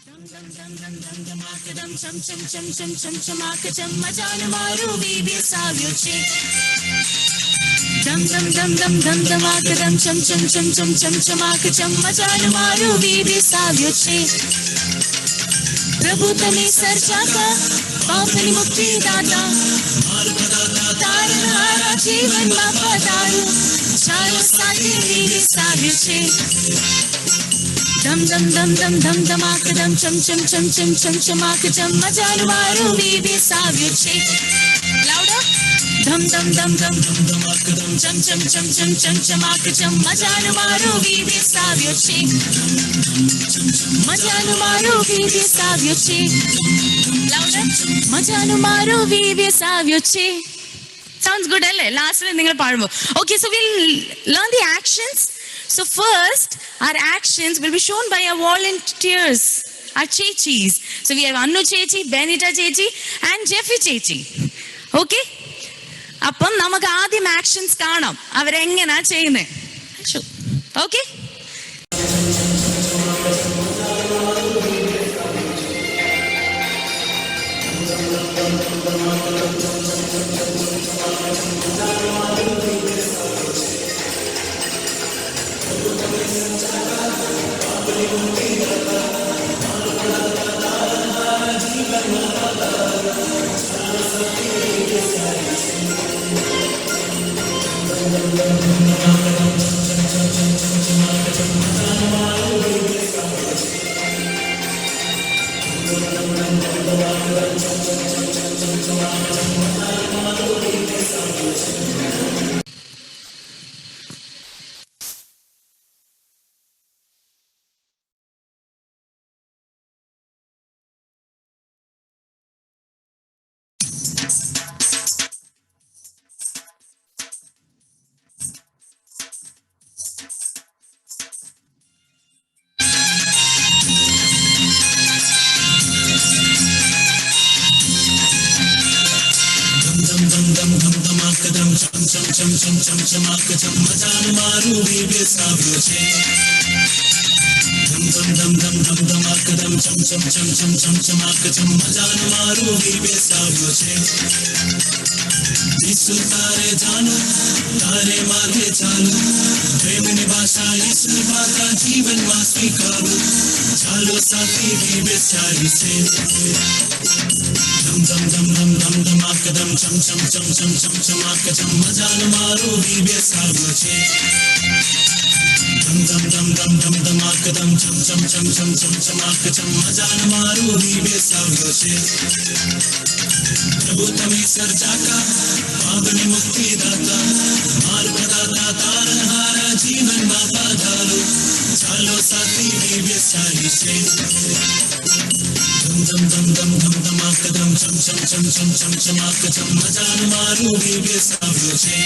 प्रभु तने सर्जाता पापनि मुक्ति दाता तारनहारा जीवन માં પધારો ચાલો સાથે વીર સાવ્યું છે ધમ ધમ ધમ ધમ ધમ ધમાક ધમ ચમ ચમ ચમ ચમ ચમ ચમાક ચમ મજાનું મારું વીર સાવ્યું છે લાઉડર ધમ ધમ ધમ ધમ ધમ ધમાક ધમ ચમ ચમ ચમ ચમ ચમ ચમાક ચમ મજાનું મારું વીર સાવ્યું છે મજાનું મારું વીર સાવ્યું છે લાઉડર મજાનું મારું વીર સાવ્યું છે. Sounds good, alle? Last one, ningal paadum. Okay, so we'll learn the actions. So first, our actions will be shown by our volunteers, our chechis. So we have Annu Chechi, Benita Chechi, and Jeffy Chechi. Okay? അപ്പം നമുക്ക് ആദ്യം actions കാണാം അവരെങ്ങനാ ചെയ്യുന്നത്. Okay, तारे जानो तारे मार्गे चालो प्रेम निभाषा यीशु निभाता जीवन में स्वीकारो चालो साथी भी बेचारी से धम धम धम धम धम धमाक धम चम चम चम चम चम चमाक चम मजान मारो भी बेसारो छे धम धम धम धम धम धमाक धम चम चम चम चम चम चमाक चम मजान मारो भी बेसारो छे प्रभु तमे सर्जाका पावनी मुक्ति दाता मार्ग दाता तारनहारा जीवन में पधारो चालो साथी भी बेसारी से धम धम धम धम धम धमाक धम चम चम चम चम चम चमाक चम मजान मारो भी बेसारो छे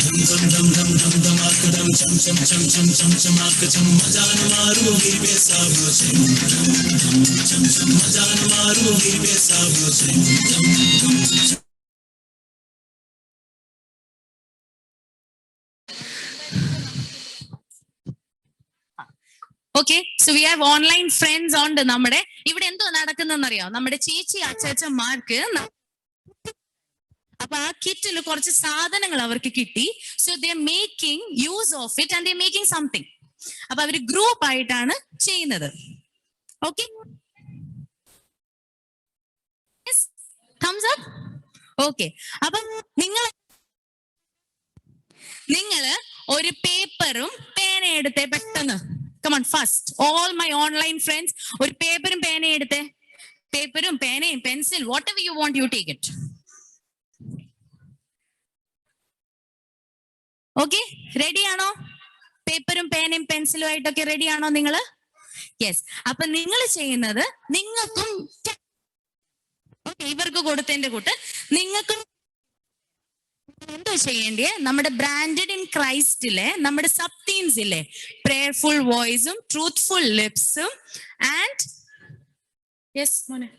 धम धम धम धम धम धमाक धम चम चम चम चम चम चमाक चम मजान मारो भी बेसारो छे चम चम मजान मारो भी बेसारो छे. Okay, so we have online friends ഉണ്ട്. നമ്മുടെ ഇവിടെ എന്തോ നടക്കുന്നറിയോ, നമ്മുടെ ചേച്ചി അച്ചാച്ചന്മാർക്ക് അപ്പൊ ആ കിറ്റിൽ കുറച്ച് സാധനങ്ങൾ അവർക്ക് കിട്ടി. So they making use of it and they making something. അപ്പൊ അവര് ഗ്രൂപ്പ് ആയിട്ടാണ് ചെയ്യുന്നത്. Okay, thumbs up. ഓക്കെ, അപ്പൊ നിങ്ങള് ഒരു പേപ്പറും പേന എടുത്തേ പെട്ടെന്ന്. Come on, first. All my online friends, ഒരു പേപ്പറും പേനയും എടുത്തേ. പേപ്പറും പേനയും pencil, whatever you want, you take it. Okay, ready ആണോ? പേപ്പറും പേനയും പെൻസിലും ആയിട്ടൊക്കെ റെഡി ആണോ നിങ്ങള്? യെസ്. അപ്പൊ നിങ്ങൾ ചെയ്യുന്നത്, നിങ്ങൾക്കും ഇവർക്ക് കൊടുത്തതിന്റെ കൂട്ട് നിങ്ങൾക്കും എന്തോ ചെയ്യേണ്ടിയേ, നമ്മുടെ ബ്രാൻഡഡ് ഇൻ ക്രൈസ്റ്റിലെ നമ്മുടെ സബ് തീംസ് ഇല്ലേ, പ്രേയർഫുൾ വോയിസും ട്രൂത്ത്ഫുൾ ലിപ്സും ആൻഡ് യെസ് മോനെ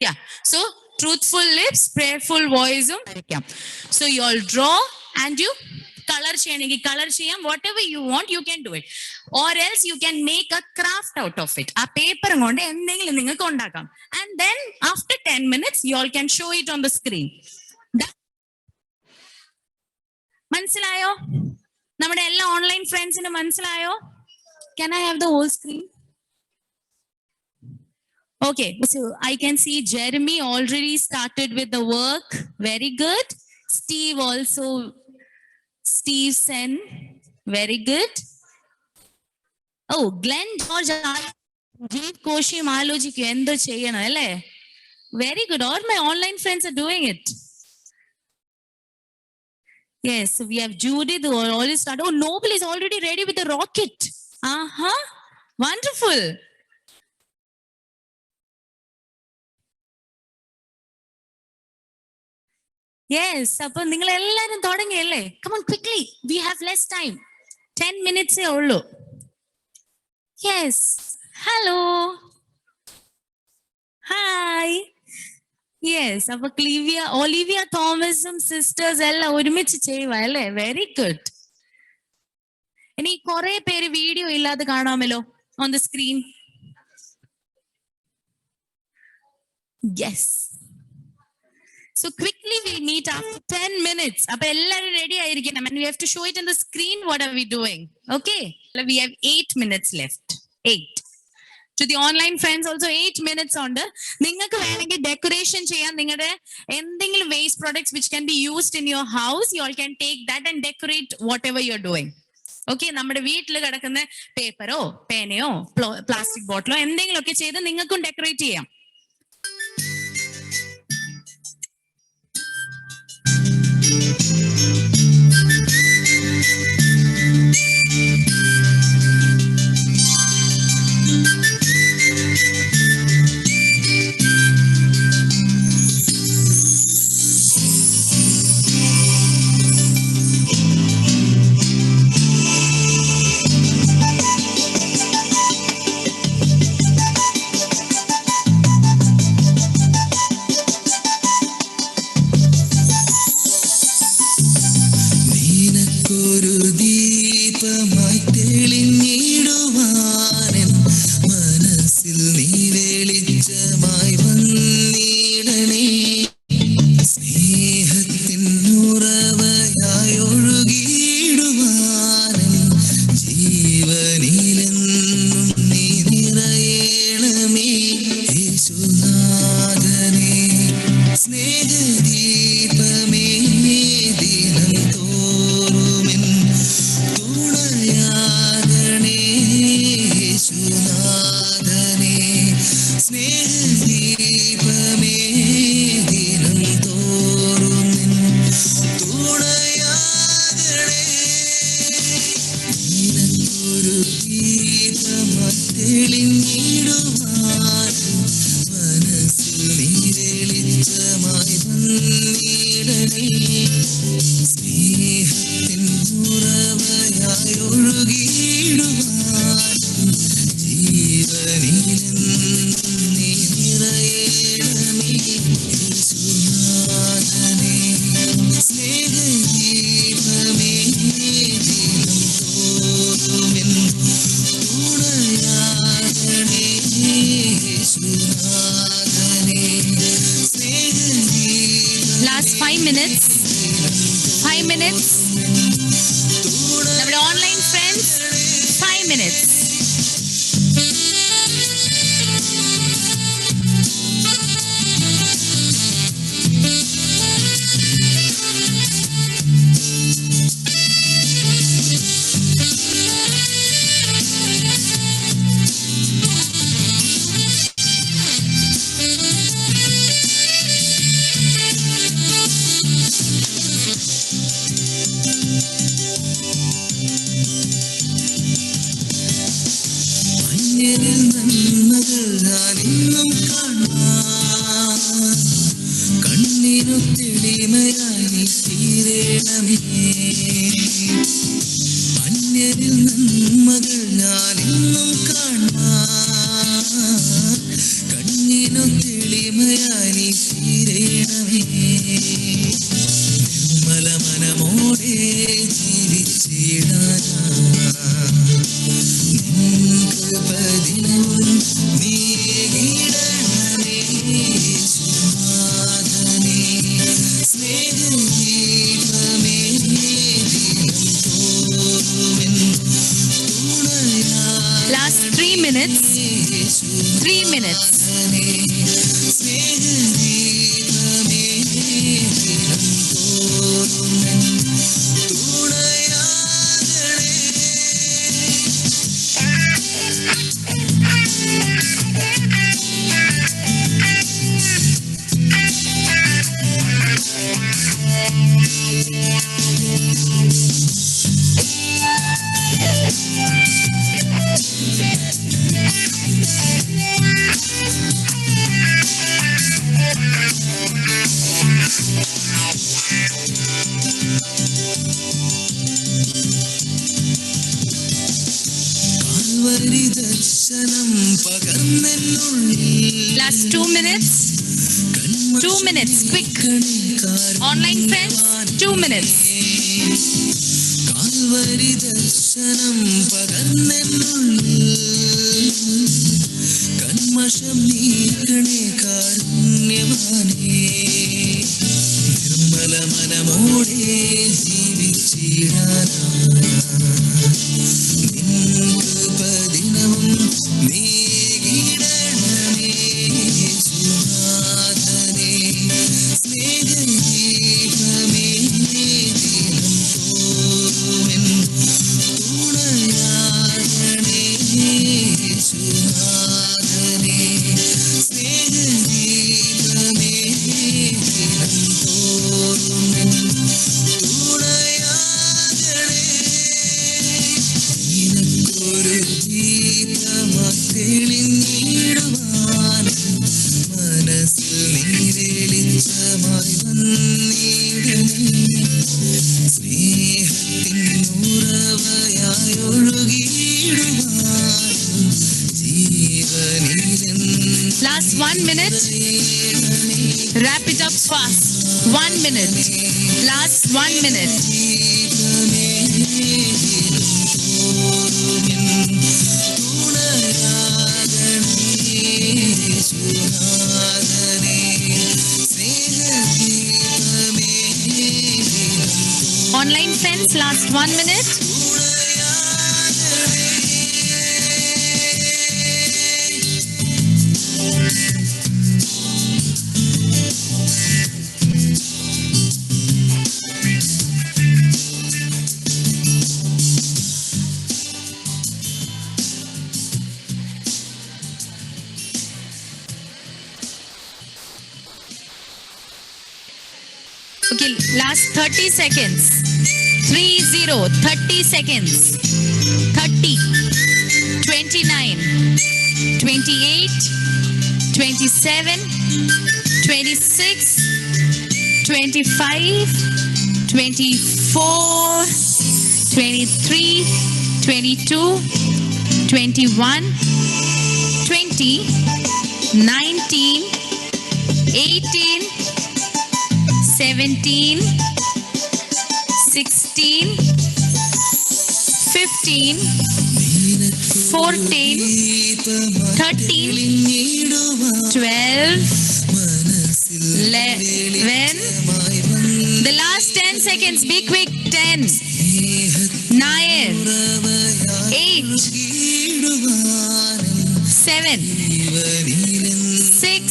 yeah so truthful lips, prayerful വോയിസും വരയ്ക്കാം. So you all draw and you colour ചെയ്യണമെങ്കിൽ കളർ ചെയ്യാം. Whatever you want you can do it. Or else you can make a craft out of it. ആ പേപ്പറും കൊണ്ട് എന്തെങ്കിലും നിങ്ങൾക്ക് ഉണ്ടാക്കാം. And then after 10 minutes you all can show it on the screen. മനസ്സിലായോ? നമ്മുടെ എല്ലാ ഓൺലൈൻ ഫ്രണ്ട്സിന് മനസ്സിലായോ? Can I have the whole screen? Okay, so I can see Jeremy already started with the work. Very good. Steve also. Steve Sen. Very good. Oh, Glenn George. Jeev Koshi Maloji ki endo cheyana alle. Very good. All my online friends are doing it. Yes, so we have Judith who already started. Oh, Noble is already ready with the rocket. Wonderful. Yes, appo ningal ellarum thodangiyelle. Come on quickly, we have less time. 10 minutes e ullu. Yes, hello, hi. Yes, appo Olivia Thomas sisters ella orumichu cheyva alle. Very good. ഇനി കുറെ പേര് video ഇല്ലാതെ കാണാമല്ലോ on the screen. Yes, so quickly we meet after 10 minutes. അപ്പൊ എല്ലാവരും ready ആയിരിക്കണം. And we have to show it in the screen what are we doing. Okay, we have 8 minutes left. 8. To the online friends also 8 minutes ഉണ്ട്. നിങ്ങൾക്ക് വേണമെങ്കിൽ decoration ചെയ്യാൻ നിങ്ങളുടെ എന്തെങ്കിലും waste products which can be used in your house, you all can take that and decorate whatever you're doing. Okay, നമ്മുടെ വീട്ടിൽ കിടക്കുന്ന പേപ്പറോ പേനയോ plastic ബോട്ടിലോ എന്തെങ്കിലും ഒക്കെ ചെയ്ത് നിങ്ങൾക്കും ഡെക്കറേറ്റ് ചെയ്യാം. Last 5 minutes. 5 minutes. നമ്മുടെ ഓൺലൈൻ ഫ്രണ്ട്സ് 5 minutes. കണ്ണിനു തെളിമയായി തീരേണമേ, അന്യരിൽ നന്മകൾ ഞാനിന്നും കാണാൻ. കണ്ണിനു തെളിമയായി തീരേണമേ, Nirmala മനമോടെ minutes. 3 minutes. Last 2 minutes. 2 minutes. Quick. Online friends, 2 minutes. കന്മഷം നീക്കണേ കാരുണ്യവാനേ, Nirmala മനമോടെ ജീവിച്ചിടാനായി നിൻകൃപദിനവും നീകിടണമേ യേശുനാഥനേ. സ്നേഹദീപമേ ദിനം തോറുമെൻ തുണയാകണേ യേശുനാഥനേ. സ്നേഹദീപമേ ദിനം തോറുമെൻ തുണയാകണേ. നിനക്കൊരു ദീപമായി തെളിഞ്ഞിടുവാൻ മനസ്സിൽ നീരെളിച്ചമായി വന്നിടണേ. സ്നേഹത്തിൻ ഉറവയായി ഒഴുകിയിടുവാൻ ജീവനിലെൻ Last 1 minute. Wrap it up fast. 1 minute. Last 1 minute. ദീപമേ ദിനം തോറുമെൻ തുണയാകണേ യേശുനാഥനേ. സ്നേഹദീപമേ ദിനം Online friends, last 1 minute. Okay, last 30 seconds. 30 seconds. 30, 29, 28, 27, 26, 25, 24, 23, 22, 21, 20, 19, 18, 17, 16, 15, 14, 13, 12, 11. The last 10 seconds. Be quick. 10, 9, 8, 7, 6,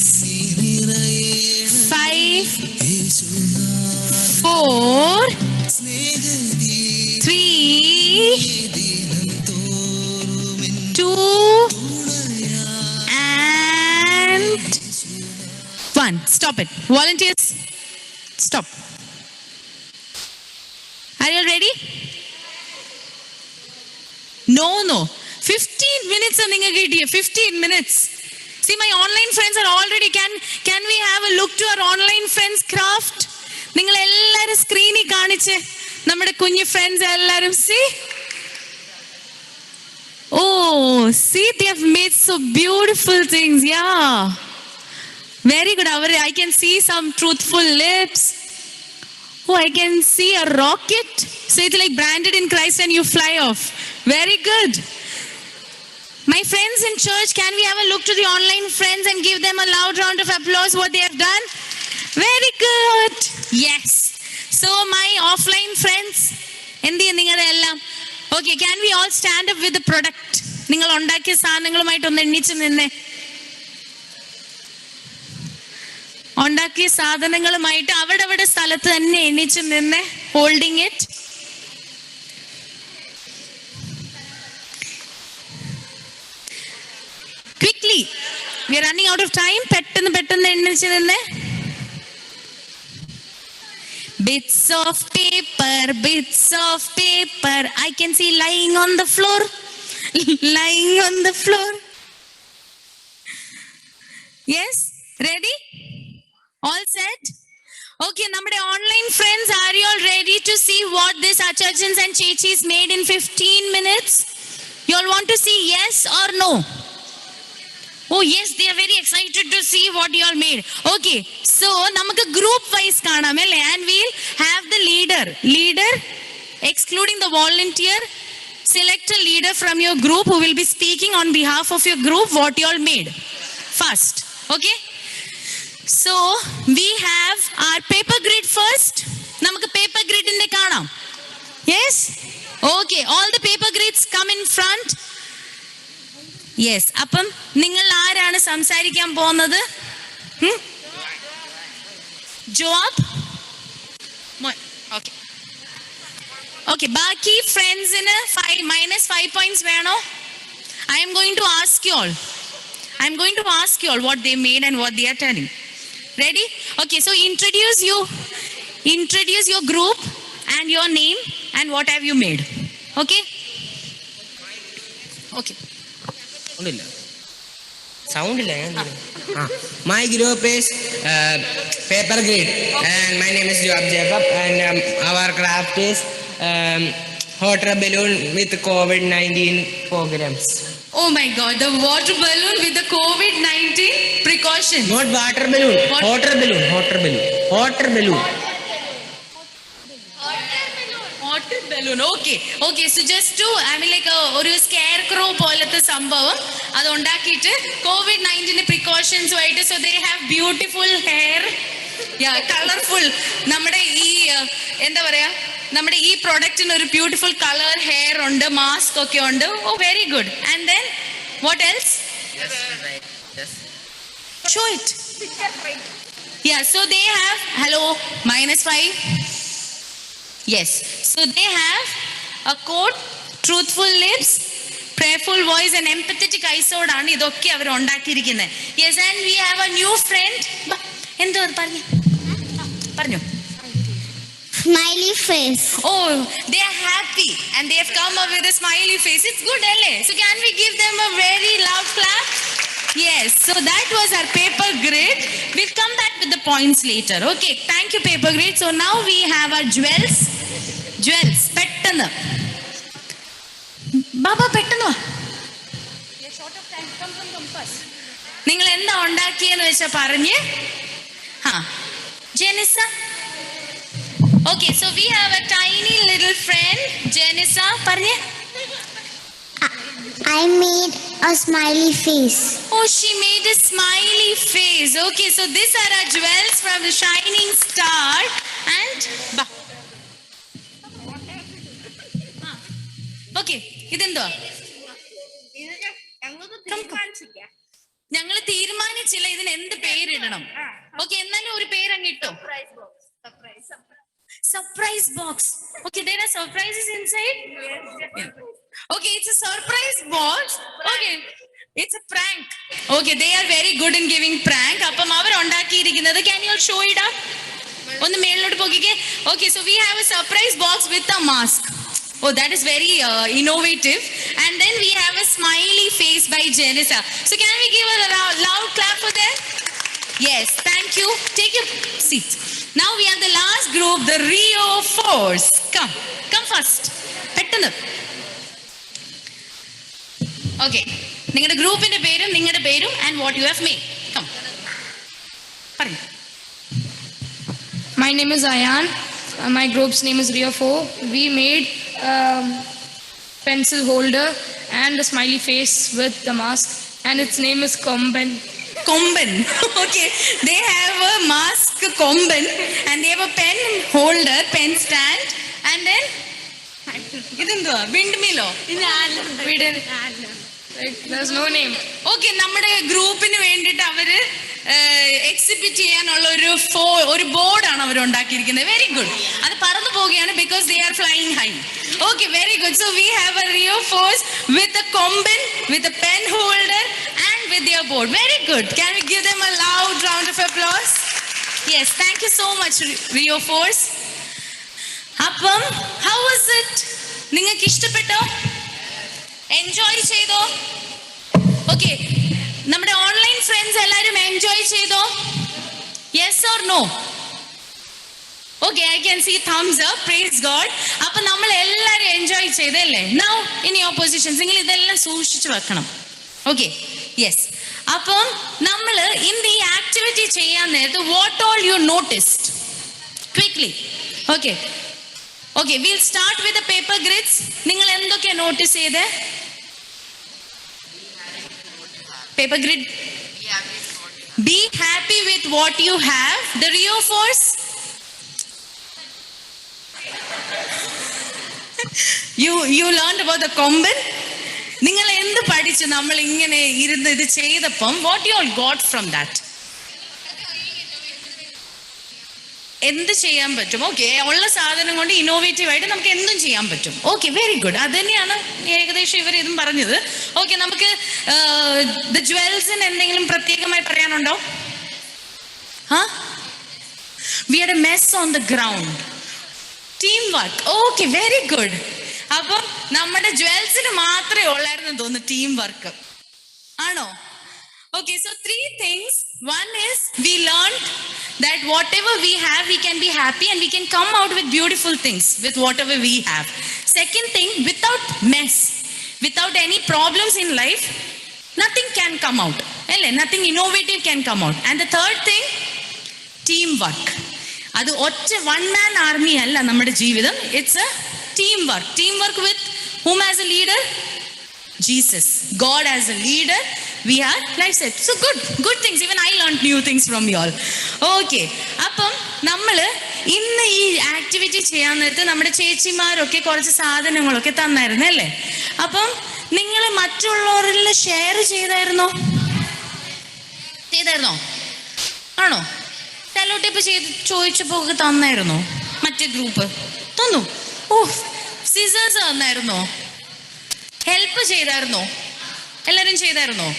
5, 4, 3, 2, and 1. Stop it. Volunteers, stop. Are you all ready? No. 15 minutes are ninga kidiye. 15 minutes. See, my online friends are already. Can we have a look to our online friends craft? നിങ്ങൾ എല്ലാരും സ്ക്രീനിൽ കാണിച്ച് നമ്മുടെ കുഞ്ഞു friends എല്ലാരും see. Oh, see, they have made so beautiful things. Yeah, very good. I can see some truthful lips. Oh, I can see a rocket. So it's like branded in Christ and you fly off. Very good. My friends in church, can we have a look to the online friends and give them a loud round of applause what they have done? Very good. Yes. So my offline friends, okay, can we all stand up with the product? നിങ്ങൾ ഉണ്ടാക്കിയ സാധനങ്ങളുമായിട്ട് ഒന്ന് എണ്ണിച്ചു നിന്നേ. ഉണ്ടാക്കിയ സാധനങ്ങളുമായിട്ട് അവിടെ സ്ഥലത്ത് തന്നെ എണ്ണിച്ചു നിന്നേ. Holding it. Quickly, we are running out of time. പെട്ടെന്ന് എണ്ണിച്ചു നിന്നേ. Bits of paper, I can see lying on the floor. Yes, ready? All set? Okay, നമ്മുടെ online friends, are you all ready to see what this achachans and chechis made in 15 minutes? You all want to see yes or no? Oh yes, they are very excited to see what you all made. Okay, so namakku group wise kaanam alle, and we'll have the leader excluding the volunteer. Select a leader from your group who will be speaking on behalf of your group what you all made first. Okay, so we have our paper grid first. Namakku paper grid inde kaanam. Yes, okay, all the paper grids come in front. Yes, അപ്പം നിങ്ങൾ ആരാണ് സംസാരിക്കാൻ പോകുന്നത്? Job. Okay, ബാക്കി ഫ്രണ്ട്സിന് -5 points വേണോ? I'm going to ask you all what they made and what they are telling. Ready? Okay, so introduce your group and your name and what have you made. Okay. Sound illa. My group is paper grid, and my name is Joab Jacob, and our craft is hot air balloon with COVID-19 programs. Oh my God, the water balloon with the COVID-19 precautions. Not water balloon, hot air balloon. Water balloon. Okay, so just to, I mean like ഒരു scarecrow പോലത്തെ സംഭവം അത് ഉണ്ടാക്കിയിട്ട് COVID-19 പ്രിക്കോഷൻസും ആയിട്ട്. So they have beautiful hair, colourful. നമ്മുടെ ഈ എന്താ പറയാ, നമ്മുടെ ഈ പ്രൊഡക്റ്റിന് ഒരു ബ്യൂട്ടിഫുൾ കളർ ഹെയർ ഉണ്ട്, മാസ്ക് ഒക്കെ ഉണ്ട്. Oh very good. And then what else? Show it. So they have -5. Yes, so they have a quote, truthful lips, prayerful voice and empathetic eyes. ഓടാണ് ഇതൊക്കെ അവർ ഉണ്ടാക്കിയിരിക്കുന്നത്. Yes, and we have a new friend. എന്തോ പറഞ്ഞു Smiley face. Oh, they are happy and they have come up with a smiley face. It's good, alle. So can we give them a very loud clap? Yes, so that was our paper grid. We'll come back with the points later. Okay, thank you paper grid. So now we have our jewels. Pettannu baba, pettannu we are short of time. Come first. Ningal endha undakiyenu vecha paranje. Jenissa. Okay, so we have a tiny little friend, Jenissa. Paranje. I made a smiley face. Oh, she made a smiley face. Okay, so these are our jewels from the Shining Star. And okay, ഇതെന്തോ ഞങ്ങൾ തീരുമാനിച്ചില്ല ഇതിന് എന്ത് പേരിടണം. Okay, എന്നാലും ഒരു പേരങ്ങ് ഇട്ടോ. Surprise box. Okay, there are surprises inside. Okay, it's a surprise box. Okay, it's a prank. Okay, they are very good in giving prank. Appam avar undakiyirikkunnathu, can you show it up? Onnu mellodu pogike. Okay, so we have a surprise box with a mask. Oh, that is very innovative. And then we have a smiley face by Jenissa. So can we give a loud clap for them? Yes, thank you. Take your seat. Now we have the last group, the Rio Force. Come first. Pettannu. Okay, നിങ്ങളുടെ ഗ്രൂപ്പിന്റെ പേരും നിങ്ങളുടെ പേരും and what you have made. Come. Parnu. My name is Ayan. My group's name is Rio 4. We made pencil holder and a smiley face with the mask, and its name is Komben. Okay, they have a mask Komben and they have a pen holder, pen stand, and then ഇതെന്തുവാ, windmill. Like, there's no name. Okay, നമ്മുടെ ഗ്രൂപ്പിന് വേണ്ടിയിട്ട് അവര് exhibit ചെയ്യാനുള്ള ഒരു ബോർഡാണ് അവർ ഉണ്ടാക്കിയിരിക്കുന്നത്. Very good. അത് പറന്നു പോവുകയാണ് because they are flying high. Okay, very good. So we have a Rio force with a കൊമ്പൻ, with a pen holder and with their board. Very good. Can we give them a loud round of applause? Yes, thank you so much Rio force. അപ്പം how was it? നിങ്ങൾക്ക് ഇഷ്ടപ്പെട്ടോ? Enjoy ചെയ്തോ? ഓക്കെ, നമ്മുടെ online friends എല്ലാവരും enjoy ചെയ്തോ? Yes or no? Okay, I can see thumbs up. Praise God. അപ്പൊ നമ്മൾ എല്ലാവരും എൻജോയ് ചെയ്തല്ലേ? നൗ ഇൻ യുവർ പൊസിഷൻസ് നിങ്ങൾ ഇതെല്ലാം സൂക്ഷിച്ചു വെക്കണം. Okay, yes. അപ്പം നമ്മൾ ഇന്ന് ഈ ആക്ടിവിറ്റി ചെയ്യാൻ നേരത്ത് what all U noticed quickly? Okay, okay, will start with the paper grids. നിങ്ങൾ എന്തൊക്കെയാ നോട്ടീസ് ചെയ്തേ? Paper grid. Be happy with what you have. The Rio force. You learned about the Komban. നിങ്ങൾ എന്ത് പഠിച്ചു നമ്മൾ ഇങ്ങനെ ഇരുന്ന് ഇത് ചെയ്തപ്പം? What you all got from that? എന്ത് ചെയ്യാൻ പറ്റും? ഓക്കെ, ഉള്ള സാധനം കൊണ്ട് ഇന്നോവേറ്റീവ് ആയിട്ട് നമുക്ക് എന്തും ചെയ്യാൻ പറ്റും. Okay, very good. അത് തന്നെയാണ് ഏകദേശം ഇവർ ഇതും പറഞ്ഞത്. ഓക്കെ, നമുക്ക് ദ ജ്വൽസിന് എന്തെങ്കിലും പ്രത്യേകമായി പറയാനുണ്ടോ? We are a mess on the ground. Team work. Okay, very good. അപ്പം നമ്മുടെ ജ്വൽസിന് മാത്രമേ ഉള്ളായിരുന്നു തോന്നുന്നു ടീം വർക്ക്. ആണോ? Okay, so 3 things. One is we learned that whatever we have, we can be happy and we can come out with beautiful things with whatever we have. Second thing, without mess, without any problems in life, nothing can come out. Nothing innovative can come out. And the third thing, teamwork. അത് ഒറ്റ one man army അല്ല നമ്മുടെ ജീവിതം. It's a teamwork. Teamwork with whom as a leader? Jesus. God as a leader. We are like said. So good things. Even I learned new things from you all. Okay. അപ്പം നമ്മള് ഇന്ന് ഈ activity ചെയ്യാൻ നേരത്ത് നമ്മുടെ ചേച്ചിമാരൊക്കെ കുറച്ച് സാധനങ്ങളൊക്കെ തന്നായിരുന്നു അല്ലേ? അപ്പം നിങ്ങൾ മറ്റുള്ളവരിൽ ഷെയർ ചെയ്തായിരുന്നോ? ആണോ? സെല്ലോ ടിപ്പ് ചെയ്ത് ചോദിച്ചപ്പോ തന്നായിരുന്നോ? മറ്റേ ഗ്രൂപ്പ് തന്നു. ഓ, സിസേഴ്സ് തന്നായിരുന്നോ? ഹെൽപ്പ് ചെയ്തായിരുന്നോ? എല്ലാവരും ചെയ്തായിരുന്നോ?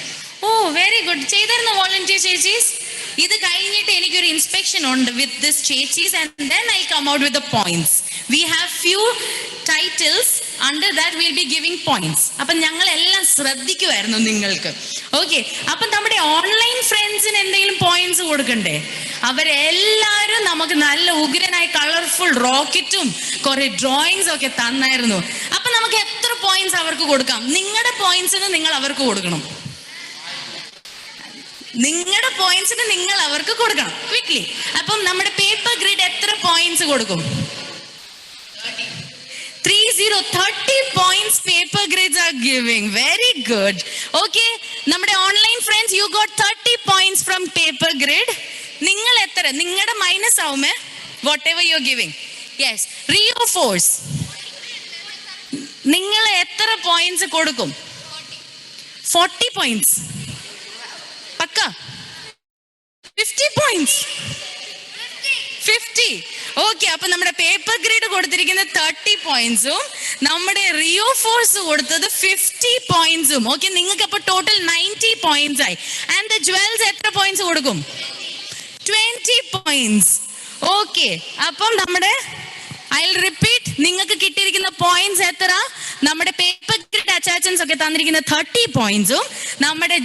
ഓ, വെരി ഗുഡ്. ചെയ്തായിരുന്നോ വോളണ്ടിയർ ചേച്ചീസ്? ഇത് കഴിഞ്ഞിട്ട് എനിക്കൊരു ഇൻസ്പെക്ഷൻ ഉണ്ട് വിത്ത് ദിസ് ചേച്ചീസ് and then I come out with the points. We have few titles under that will be giving points. അപ്പം ഞങ്ങൾ എല്ലാം ശ്രദ്ധിക്കുമായിരുന്നു നിങ്ങൾക്ക്. ഓക്കെ, അപ്പം നമ്മുടെ ഓൺലൈൻ ഫ്രണ്ട്സിന് എന്തെങ്കിലും പോയിന്റ്സ് കൊടുക്കണ്ടേ? അവരെല്ലാവരും നമുക്ക് നല്ല ഉഗ്രനായി കളർഫുൾ റോക്കറ്റും കുറെ ഡ്രോയിങ്സ് ഒക്കെ തന്നായിരുന്നു. അപ്പൊ നമുക്ക് എത്ര പോയിന്റ്സ് അവർക്ക് കൊടുക്കാം? നിങ്ങളുടെ പോയിന്റ്സിന് നിങ്ങൾ അവർക്ക് കൊടുക്കണം. നിങ്ങളുടെ പോയിന്റ്സിന് നിങ്ങൾ അവർക്ക് കൊടുക്കണം ക്വിക്ലി. അപ്പം നമ്മുടെ പേപ്പർ ഗ്രിഡ് എത്ര പോയിന്റ്സ് കൊടുക്കും? 30 points paper grids are giving. Very good. Okay, നമ്മുടെ online friends you got 30 points from paper grid. നിങ്ങൾ എത്ര? നിങ്ങളുടെ minus ആവുമേ whatever you are giving. Yes, Rio force. നിങ്ങൾ എത്ര പോയിന്റ്സ് കൊടുക്കും? 40 points. പക്ക 50 points. 50. ഓക്കെ, അപ്പൊ നമ്മുടെ പേപ്പർ ഗ്രിഡ് കൊടുത്തിരിക്കുന്ന 30 പോയിന്റ്സും നമ്മുടെ റിയോ ഫോഴ്സ് കൊടുത്തത് 50 പോയിന്റ്സും. ഓക്കെ, നിങ്ങൾക്ക് അപ്പൊ ടോട്ടൽ 90 പോയിന്റ്സ് ആയി. ആൻഡ് ദ ജ്വൽസ് എത്ര പോയിന്റ്സ് കൊടുക്കും? 20 പോയിന്റ്സ്. ഓക്കെ, അപ്പം നമ്മുടെ I'll repeat, നിങ്ങൾക്ക് കിട്ടിയിരിക്കുന്ന പോയിന്റ്സ് എത്ര? നമ്മുടെ പേപ്പർ ഗ്രിഡ് അറ്റാച്ച്മെന്റ്സ് ഒക്കെ തന്നിരിക്കുന്ന 30 പോയിന്റ്സും നമ്മുടെ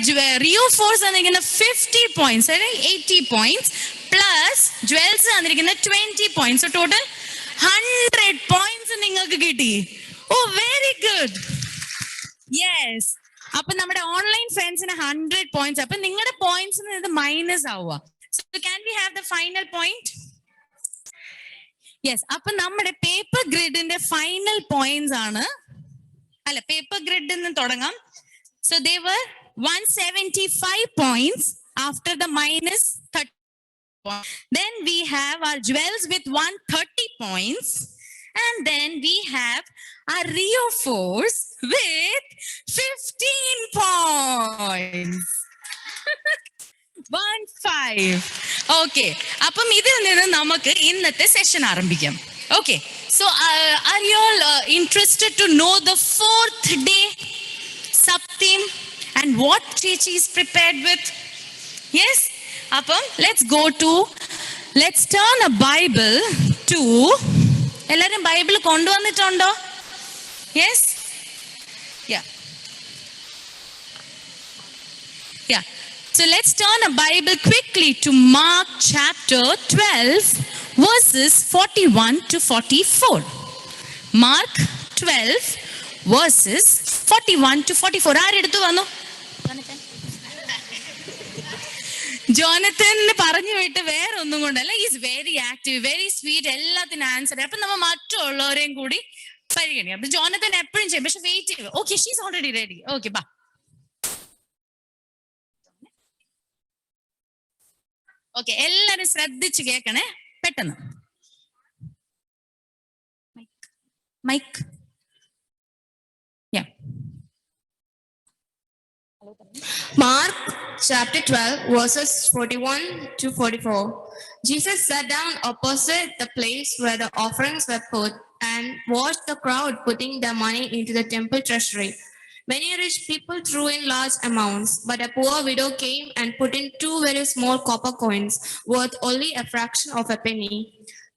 റിയോ ഫോഴ്സ് തന്നിരിക്കുന്ന 50 പോയിന്റ്സ്, 80 പോയിന്റ്സ് പ്ലസ് ജ്വൽസ് തന്നിരിക്കുന്ന 20 പോയിന്റ്സ്. ടോട്ടൽ 100 പോയിന്റ്സ് നിങ്ങൾക്ക് കിട്ടി. ഓ, വെരി ഗുഡ്. യെസ്, അപ്പൊ നമ്മുടെ ഓൺലൈൻ ഫ്രണ്ട്സിന് 100 പോയിന്റ്സ്. അപ്പൊ നിങ്ങളുടെ പോയിന്റ്സിന് ഇത് മൈനസ് ആവുക. So can we have the final point? Yes, അപ്പൊ നമ്മുടെ പേപ്പർ ഗ്രിഡിന്റെ ഫൈനൽ പോയിന്റ്സ് ആണ്. അല്ല, പേപ്പർ ഗ്രിഡിൽ നിന്ന് തുടങ്ങാം. So they were 175 points after the minus 30 points. Then we have our jewels with 130 points. And then we have our Rio force with 15 points. 5. Okay, അപ്പം ഇതിൽ നിന്ന് നമുക്ക് ഇന്നത്തെ സെഷൻ ആരംഭിക്കാം. Okay, so are you all interested to know the 4th day sub-theme and what Chechi is prepared with? Yes? അപ്പം let's turn a Bible to, എല്ലാരും Bible കൊണ്ടുവന്നിട്ടുണ്ടോ? Yes? Yeah. So let's turn a Bible quickly to Mark chapter 12 verses 41 to 44. Mark 12 verses 41 to 44. ആരെടുത്തു വന്നു? Jonathan പറഞ്ഞു വിട്ട് വേറെ ഒന്നും കൊണ്ടല്ല. Is very active, very sweet, എല്ലാത്തിനും answer. അപ്പൊ നമ്മൾ മറ്റുള്ളവരെയും കൂടി പരിഗണിക്കാം. അപ്പൊ ജോനത്തൻ എപ്പോഴും ചെയ്യും, പക്ഷെ വെയിറ്റ് ചെയ്യും. Okay, she's already ready. Okay, ബാ. ഓക്കെ, എല്ലാരും ശ്രദ്ധിച്ചു കേൾക്കണേ, പെട്ടെന്ന്. Mic. Mark chapter 12 verses 41 to 44. Jesus sat down opposite the place where the offerings were put and watched the crowd putting their money into the temple treasury. Many rich people threw in large amounts, but a poor widow came and put in 2 very small copper coins worth only a fraction of a penny.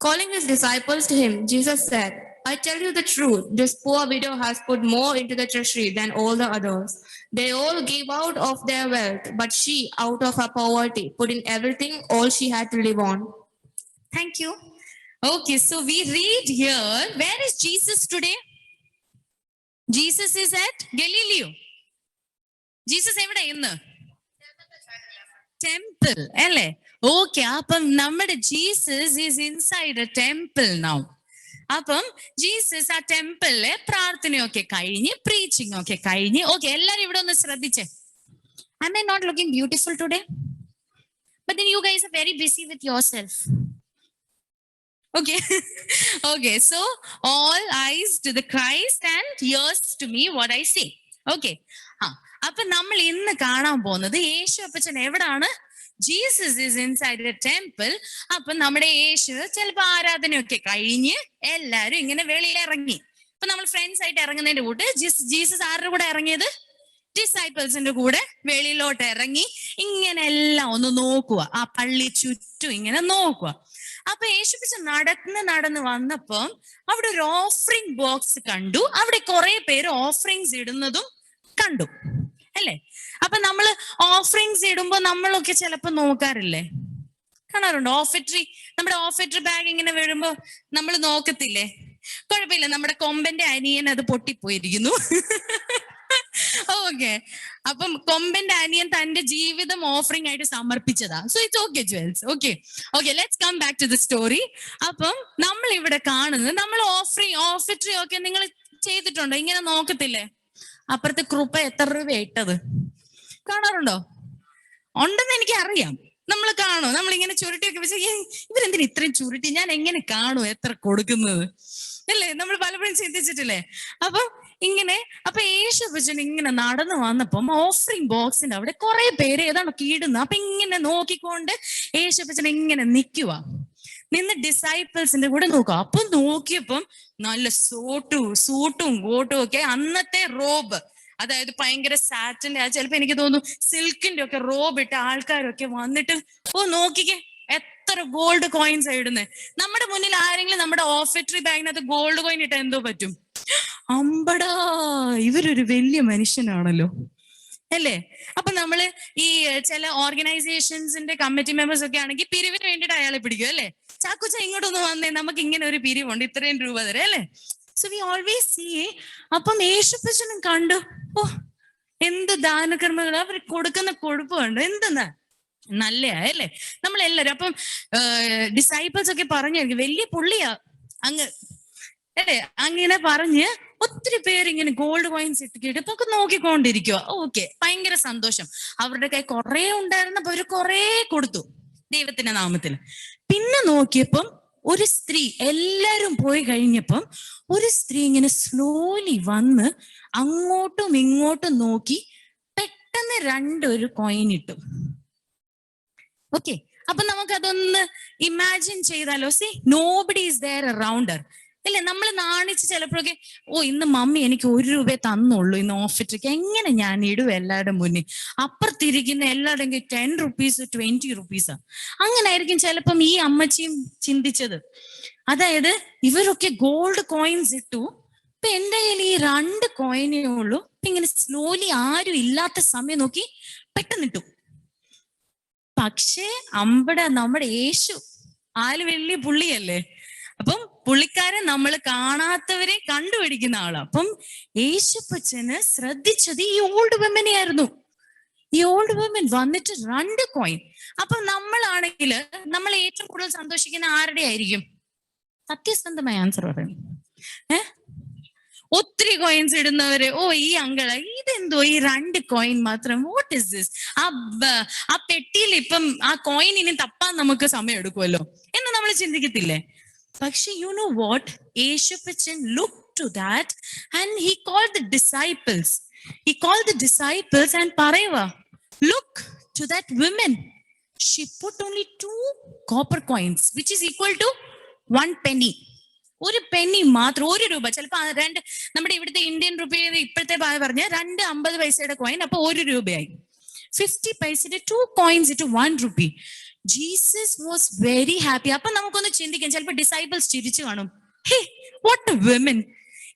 Calling his disciples to him, Jesus said, I tell you the truth, this poor widow has put more into the treasury than all the others. They all gave out of their wealth, but she, out of her poverty, put in everything, all she had to live on. Thank you. Okay, so we read here, where is Jesus today? Jesus is at Galilee. Jesus എവിടെ ഇന്ന്? Temple അല്ലേ? Okay, അപ്പം നമ്മുടെ Jesus is inside A temple now. അപ്പം Jesus ആ ടെമ്പിളിലെ പ്രാർത്ഥനയൊക്കെ കഴിഞ്ഞ്, preaching ഒക്കെ കഴിഞ്ഞ്. ഓക്കെ, എല്ലാരും ഇവിടെ ഒന്ന് ശ്രദ്ധിച്ചേ. Am I not looking beautiful today? But then you guys are very busy with yourself. Okay. Okay, so all eyes to the Christ and ears to me what I say. Okay. അപ്പൊ നമ്മൾ ഇന്ന് കാണാൻ പോകുന്നത് യേശു അപ്പച്ചൻ എവിടാണ്? Jesus is inside the temple. അപ്പൊ നമ്മുടെ യേശു ചിലപ്പോ ആരാധനയൊക്കെ കഴിഞ്ഞ് എല്ലാരും ഇങ്ങനെ വെളിയിൽ ഇറങ്ങി. ഇപ്പൊ നമ്മൾ ഫ്രണ്ട്സ് ആയിട്ട് ഇറങ്ങുന്നതിന്റെ കൂട്ട് ജീസസ് ആരുടെ കൂടെ ഇറങ്ങിയത്? ഡിസൈപ്പിൾസിന്റെ കൂടെ വെളിയിലോട്ട് ഇറങ്ങി ഇങ്ങനെ എല്ലാം ഒന്ന് നോക്കുക, ആ പള്ളി ചുറ്റും ഇങ്ങനെ നോക്കുക. അപ്പൊ യേശുപ്പിച്ച നടന്ന് വന്നപ്പോ അവിടെ ഒരു ഓഫറിംഗ് ബോക്സ് കണ്ടു. അവിടെ കുറെ പേര് ഓഫറിങ്സ് ഇടുന്നതും കണ്ടു അല്ലേ? അപ്പൊ നമ്മള് ഓഫറിങ്സ് ഇടുമ്പോ നമ്മളൊക്കെ ചിലപ്പോ നോക്കാറില്ലേ? കാണാറുണ്ടോ? നമ്മുടെ ഓഫിറ്ററി ബാഗ് ഇങ്ങനെ വീഴുമ്പോ നമ്മൾ നോക്കത്തില്ലേ? കുഴപ്പമില്ല, നമ്മുടെ കൊമ്പന്റെ അനിയൻ അത് പൊട്ടിപ്പോയിരിക്കുന്നു. ഓക്കെ, അപ്പം കൊമ്പന്റെ അനിയൻ തന്റെ ജീവിതം ഓഫറിംഗ് ആയിട്ട് സമർപ്പിച്ചതാ. So it's okay jewels. Okay, let's come back to the story. അപ്പം നമ്മൾ ഇവിടെ കാണുന്നത്, നമ്മൾ ഓഫിറ്ററി ഒക്കെ നിങ്ങൾ ചെയ്തിട്ടുണ്ടോ? ഇങ്ങനെ നോക്കത്തില്ലേ? അപ്പുറത്തെ കൃപ എത്ര രൂപ ഇട്ടത് കാണാറുണ്ടോ? ഉണ്ടെന്ന് എനിക്ക് അറിയാം. നമ്മൾ കാണും, നമ്മളിങ്ങനെ ചുരുട്ടിയൊക്കെ വെച്ച് ഇവരെന്തിനാ ഇത്രയും ചുരുട്ടി, ഞാൻ എങ്ങനെ കാണും എത്ര കൊടുക്കുന്നത് അല്ലേ? നമ്മൾ പലപ്പോഴും ചിന്തിച്ചിട്ടില്ലേ? അപ്പൊ യേശുപ്പച്ചൻ ഇങ്ങനെ നടന്നു വന്നപ്പം ഓഫറിംഗ് ബോക്സിന്റെ അവിടെ കുറെ പേര് ഏതാണ്ടൊക്കെ ഇടുന്നു. അപ്പൊ ഇങ്ങനെ നോക്കിക്കൊണ്ട് യേശുപ്പച്ചൻ ഇങ്ങനെ നിന്ന് ഡിസൈപ്പിൾസിന്റെ കൂടെ നോക്കുക. അപ്പൊ നോക്കിയപ്പം നല്ല സൂട്ടും കോട്ടും ഒക്കെ, അന്നത്തെ റോബ്, അതായത് ഭയങ്കര സാറ്റിന്റെ, അത് ചിലപ്പോ എനിക്ക് തോന്നുന്നു സിൽക്കിന്റെ ഒക്കെ റോബ് ഇട്ട ആൾക്കാരൊക്കെ വന്നിട്ട് നോക്കിക്കേ എത്ര ഗോൾഡ് കോയിൻസ് ഇടുന്നത്. നമ്മുടെ മുന്നിൽ ആരെങ്കിലും നമ്മുടെ ഓഫിറ്ററി ബാഗിനകത്ത് ഗോൾഡ് കോയിൻ ഇട്ട എന്തോ പറ്റും? അമ്പടാ, ഇവരൊരു വലിയ മനുഷ്യനാണല്ലോ അല്ലേ? അപ്പൊ നമ്മള് ഈ ചില ഓർഗനൈസേഷൻസിന്റെ കമ്മിറ്റി മെമ്പേഴ്സ് ഒക്കെ ആണെങ്കിൽ പിരിവിന് വേണ്ടിയിട്ട് അയാളെ പിടിക്കും അല്ലേ? ചാക്കുച്ച ഇങ്ങോട്ടൊന്ന് വന്നേ, നമുക്ക് ഇങ്ങനെ ഒരു പിരിവുണ്ട്, ഇത്രയും രൂപ തരാം അല്ലേ? So we always see. അപ്പം യേശുപ്പച്ചനും കണ്ടു, എന്ത് ദാനകർമ്മങ്ങൾ അവർ കൊടുക്കുന്ന കൊഴുപ്പ് കണ്ടു, എന്തെന്നാ നല്ലയാ അല്ലേ? നമ്മളെല്ലാരും അപ്പം ഡിസൈപ്പിൾസ് ഒക്കെ പറഞ്ഞു, വലിയ പുള്ളിയാ അങ്ങ് അല്ലേ? അങ്ങനെ പറഞ്ഞ് ഒത്തിരി പേര് ഇങ്ങനെ ഗോൾഡ് കോയിൻസ് ഇട്ടിട്ട് ഇപ്പൊ നോക്കിക്കൊണ്ടിരിക്കുക. ഓക്കെ, ഭയങ്കര സന്തോഷം. അവരുടെ കൈ കുറെ ഉണ്ടായിരുന്നപ്പോ അവര് കുറെ കൊടുത്തു ദൈവത്തിന്റെ നാമത്തിൽ. പിന്നെ നോക്കിയപ്പം ഒരു സ്ത്രീ, എല്ലാരും പോയി കഴിഞ്ഞപ്പം ഒരു സ്ത്രീ ഇങ്ങനെ സ്ലോലി വന്ന് അങ്ങോട്ടും ഇങ്ങോട്ടും നോക്കി പെട്ടെന്ന് 2 കോയിൻ ഇട്ടു. ഓക്കെ, അപ്പൊ നമുക്ക് അതൊന്ന് ഇമാജിൻ ചെയ്താലോ. See, nobody is there around her. അല്ലെ, നമ്മൾ നാണിച്ച് ചിലപ്പോഴൊക്കെ, ഇന്ന് മമ്മി എനിക്ക് 1 രൂപ തന്നുള്ളൂ ഇന്ന് ഓഫിറ്റേക്ക്, എങ്ങനെ ഞാൻ ഇടും എല്ലാവരുടെ മുന്നിൽ, അപ്പുറത്തിരിക്കുന്ന എല്ലാവരുടെ 10 റുപ്പീസ് 20 റുപ്പീസാ. അങ്ങനെ ആയിരിക്കും ചിലപ്പം ഈ അമ്മച്ചിയും ചിന്തിച്ചത്. അതായത് ഇവരൊക്കെ ഗോൾഡ് കോയിൻസ് ഇട്ടു, ഇപ്പൊ എന്റെ കയ്യിൽ ഈ 2 കോയിനേ ഉള്ളൂ. ഇങ്ങനെ സ്ലോലി ആരും ഇല്ലാത്ത സമയം നോക്കി പെട്ടെന്നിട്ടു. പക്ഷേ നമ്മുടെ യേശു ആല് വലിയ പുള്ളിയല്ലേ. അപ്പം പുള്ളിക്കാരൻ നമ്മൾ കാണാത്തവരെ കണ്ടുപിടിക്കുന്ന ആളാ. അപ്പം യേശുപ്പച്ചന് ശ്രദ്ധിച്ചത് ഈ ഓൾഡ് വിമനെ ആയിരുന്നു. ഈ ഓൾഡ് വിമൻ വന്നിട്ട് 2 കോയിൻ. അപ്പൊ നമ്മളാണെങ്കിൽ നമ്മൾ ഏറ്റവും കൂടുതൽ സന്തോഷിക്കുന്ന ആരുടെ ആയിരിക്കും? സത്യസന്ധമായ ആൻസർ പറയണം. ഒത്തിരി കോയിൻസ് ഇടുന്നവര്, ഈ അങ്കള ഇതെന്തോ ഈ 2 കോയിൻ മാത്രം, വാട്ട് ഇസ് ദിസ്? ആ പെട്ടിയിൽ ഇപ്പം ആ കോയിൻ ഇനി തപ്പാൻ നമുക്ക് സമയം എടുക്കുമല്ലോ എന്ന് നമ്മൾ ചിന്തിക്കത്തില്ലേ? പക്ഷെ യു നോ വാട്ട്, യേശുപ്പച്ചൻ look to that and he called the disciples. He called the disciples and പറയുക, look to that women, she put only 2 copper coins which is equal to 1 penny. 1 penny മാത്രം, 1 രൂപ. ചിലപ്പോ 2, നമ്മുടെ ഇവിടുത്തെ Indian റുപ്പിയുടെ ഇപ്പോഴത്തെ പറഞ്ഞ 2 50 പൈസയുടെ കോയിൻ, അപ്പൊ 1 രൂപയായി. 50 പൈസയുടെ 2 കോയിൻസ് ഇട്ട് 1 rupee. Jesus was very happy. അപ്പൊ നമുക്കൊന്ന് ചിന്തിക്കാം, ചിലപ്പോൾ ഡിസൈപ്പിൾസ് ചിരിച്ചു കാണും, hey what a women,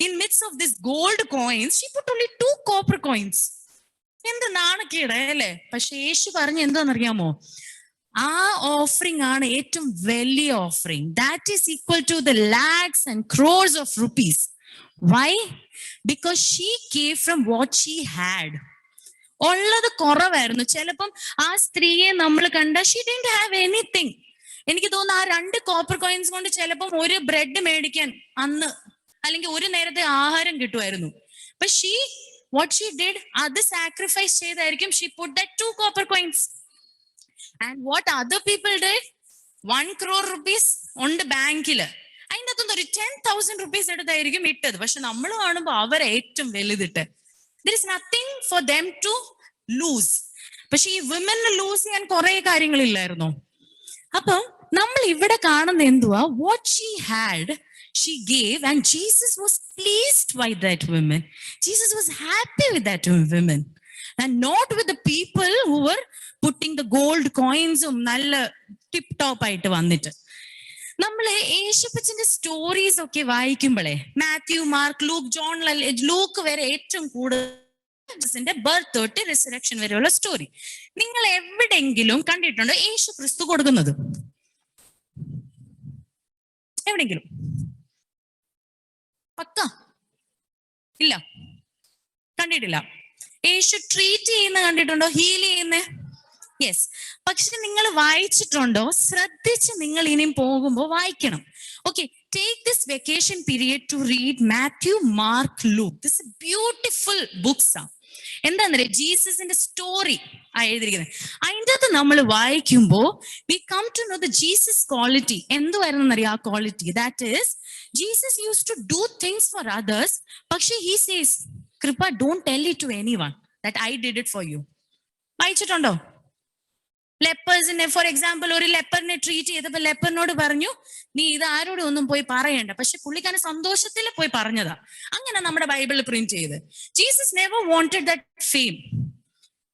in mids of this gold coins she put only 2 copper coins. എന്ത് നാണക്കേട് അല്ലേ? പക്ഷെ യേശു പറഞ്ഞ എന്താണെന്നറിയാമോ? ആ ഓഫറിംഗ് ആണ് ഏറ്റവും വലിയ offering. That is equal to the lakhs and crores of rupees. Why? Because she gave from what she had. ഉള്ളത് കുറവായിരുന്നു. ചിലപ്പം ആ സ്ത്രീയെ നമ്മൾ കണ്ട ഷീ ഡിഡ്ന്റ് ഹാവ് എനിത്തിങ്. എനിക്ക് തോന്നുന്നു ആ 2 കോപ്പർ കോയിൻസ് കൊണ്ട് ചിലപ്പം 1 ബ്രെഡ് മേടിക്കാൻ അന്ന്, അല്ലെങ്കിൽ 1 നേരത്തെ ആഹാരം കിട്ടുമായിരുന്നു. But what she did, അത് sacrifice ചെയ്തായിരിക്കും. She put that 2 copper coins. And what other people did, 1 crore rupees ഉണ്ട് ബാങ്കില്, അതിൻ്റെ അകത്തുനിന്ന് ഒരു 10,000 rupees എടുത്തായിരിക്കും ഇട്ടത്. പക്ഷെ നമ്മൾ കാണുമ്പോൾ അവരെ ഏറ്റവും വലുതിട്ട്. There is nothing for them to lose. പക്ഷെ ഈ വിമന് ലൂസ് ചെയ്യാൻ കുറെ കാര്യങ്ങളില്ലായിരുന്നോ? അപ്പം നമ്മൾ ഇവിടെ കാണുന്ന എന്തുവാ? What she had, she gave, and Jesus was pleased by that woman. Jesus was happy with that woman. And not with the people who were putting the gold coins നല്ല tip top ആയിട്ട് വന്നിട്ട്. നമ്മള് യേശുപ്പച്ചന്റെ stories ഒക്കെ വായിക്കുമ്പോഴേ, Matthew, Mark, Luke, John, Luke വരെ ഏറ്റവും കൂടുതൽ ബർത്ത് തൊട്ട് റിസറക്ഷൻ വരെയുള്ള സ്റ്റോറി നിങ്ങൾ എവിടെയെങ്കിലും കണ്ടിട്ടുണ്ടോ യേശു ക്രിസ്തു കൊടുക്കുന്നത്? എവിടെയെങ്കിലും? പക്ക ഇല്ല, കണ്ടിട്ടില്ല. യേശു ട്രീറ്റ് ചെയ്യുന്ന കണ്ടിട്ടുണ്ടോ? ഹീൽ ചെയ്യുന്ന? യെസ്. പക്ഷെ നിങ്ങൾ വായിച്ചിട്ടുണ്ടോ? ശ്രദ്ധിച്ച് നിങ്ങൾ ഇനിയും പോകുമ്പോൾ വായിക്കണം. Okay, take this vacation period to read Matthew, Mark, Luke. This beautiful books ആണ്. എന്താന്നറിയാം? ജീസസിന്റെ സ്റ്റോറി എഴുതിയിരിക്കുന്നത്. അതിൻ്റെ അകത്ത് നമ്മൾ വായിക്കുമ്പോൾ we come to know the Jesus quality. എന്തുവായിരുന്നറിയാം ആ quality? That is Jesus use to do things for others, പക്ഷെ he says, Kripa, don't tell it to anyone that I did it for you. വായിച്ചിട്ടുണ്ടോ? ലെപ്പേഴ്സിനെ, ഫോർ എക്സാമ്പിൾ, ഒരു ലെപ്പറിനെ treat ചെയ്തപ്പോൾ ലെപ്പറിനോട് പറഞ്ഞു, നീ ഇത് ആരോടും ഒന്നും പോയി പറയണ്ട. പക്ഷെ പുള്ളിക്കാരൻ സന്തോഷത്തിൽ പോയി പറഞ്ഞതാ. അങ്ങനെ നമ്മുടെ ബൈബിളിൽ പ്രിന്റ് ചെയ്ത്. Jesus never wanted that fame.